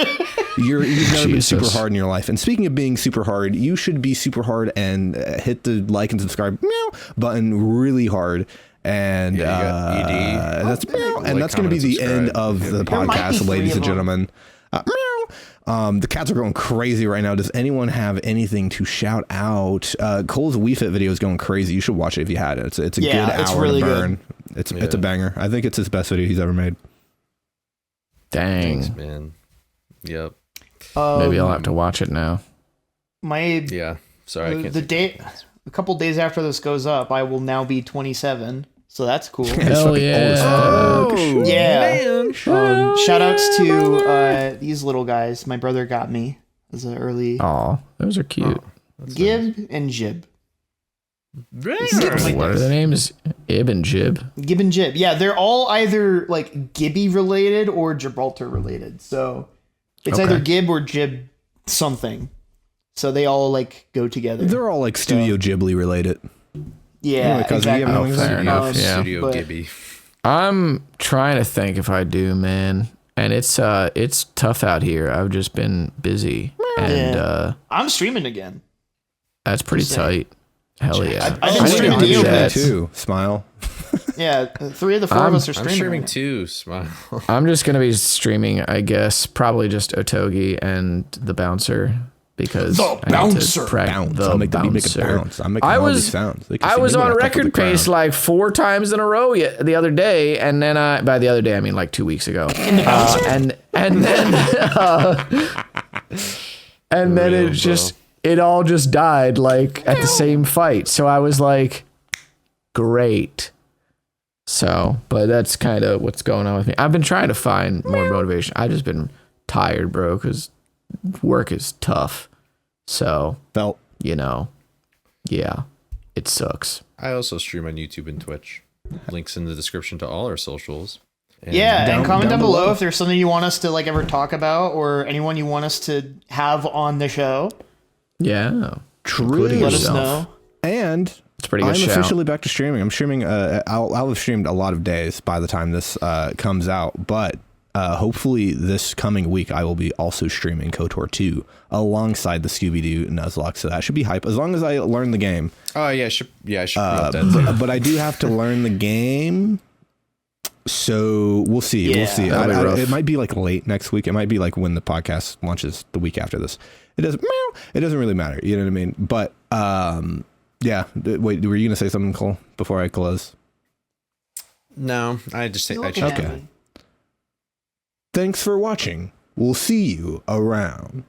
You've never been super hard in your life. And speaking of being super hard, you should be super hard and hit the like and subscribe button really hard. And that's going to be the end of the podcast, ladies and gentlemen. The cats are going crazy right now. Does anyone have anything to shout out? Cole's Wii Fit video is going crazy. You should watch it if you had it. It's a good hour really to burn. Good. It's a banger. I think it's his best video he's ever made. Dang. Thanks, man. Yep. Maybe I'll have to watch it now. Sorry, I can't. A couple days after this goes up, I will now be 27. So that's cool. Hell yeah. Man. Shout outs to these little guys. My brother got me as an early. Aw, those are cute. Gib and Jib. What are the names? Ib and Jib. Gib and Jib. Yeah, they're all either like Gibby related or Gibraltar related. So it's either Gib or Jib something. So they all like go together. They're all like Studio Ghibli related. Yeah, exactly. Fair enough. Studio Ghibli. I'm trying to think if I do, man. And it's tough out here. I've just been busy. And I'm streaming again. That's pretty tight. Hell yeah. I've been streaming too. Smile. Yeah, 3 of the 4 of us are streaming. I'm streaming too. Smile. I'm just gonna be streaming, I guess, probably just Otogi and the bouncer. Because the bouncer bounce. The make it bounce. I'm making all these sounds. I was on record pace like 4 times in a row the other day, and then by the other day I mean like 2 weeks ago. And then it all just died like at the same fight. So I was like, great. So, but that's kind of what's going on with me. I've been trying to find more motivation. I've just been tired, bro, because work is tough. So, Felt. Yeah, it sucks. I also stream on YouTube and Twitch. Links in the description to all our socials. And comment down below if there's something you want us to like ever talk about or anyone you want us to have on the show. Yeah, true. Let us know. And it's pretty good. I'm officially back to streaming. I'm streaming. I'll have streamed a lot of days by the time this comes out, but hopefully this coming week I will be also streaming KOTOR 2 alongside the Scooby-Doo Nuzlocke. So that should be hype as long as I learn the game. Oh yeah, I should promote that too. But I do have to learn the game. So we'll see. Yeah, we'll see. It might be like late next week. It might be like when the podcast launches the week after this. It doesn't really matter. You know what I mean? But yeah. Wait, were you gonna say something, Cole, before I close? No, I just think okay. Thanks for watching. We'll see you around.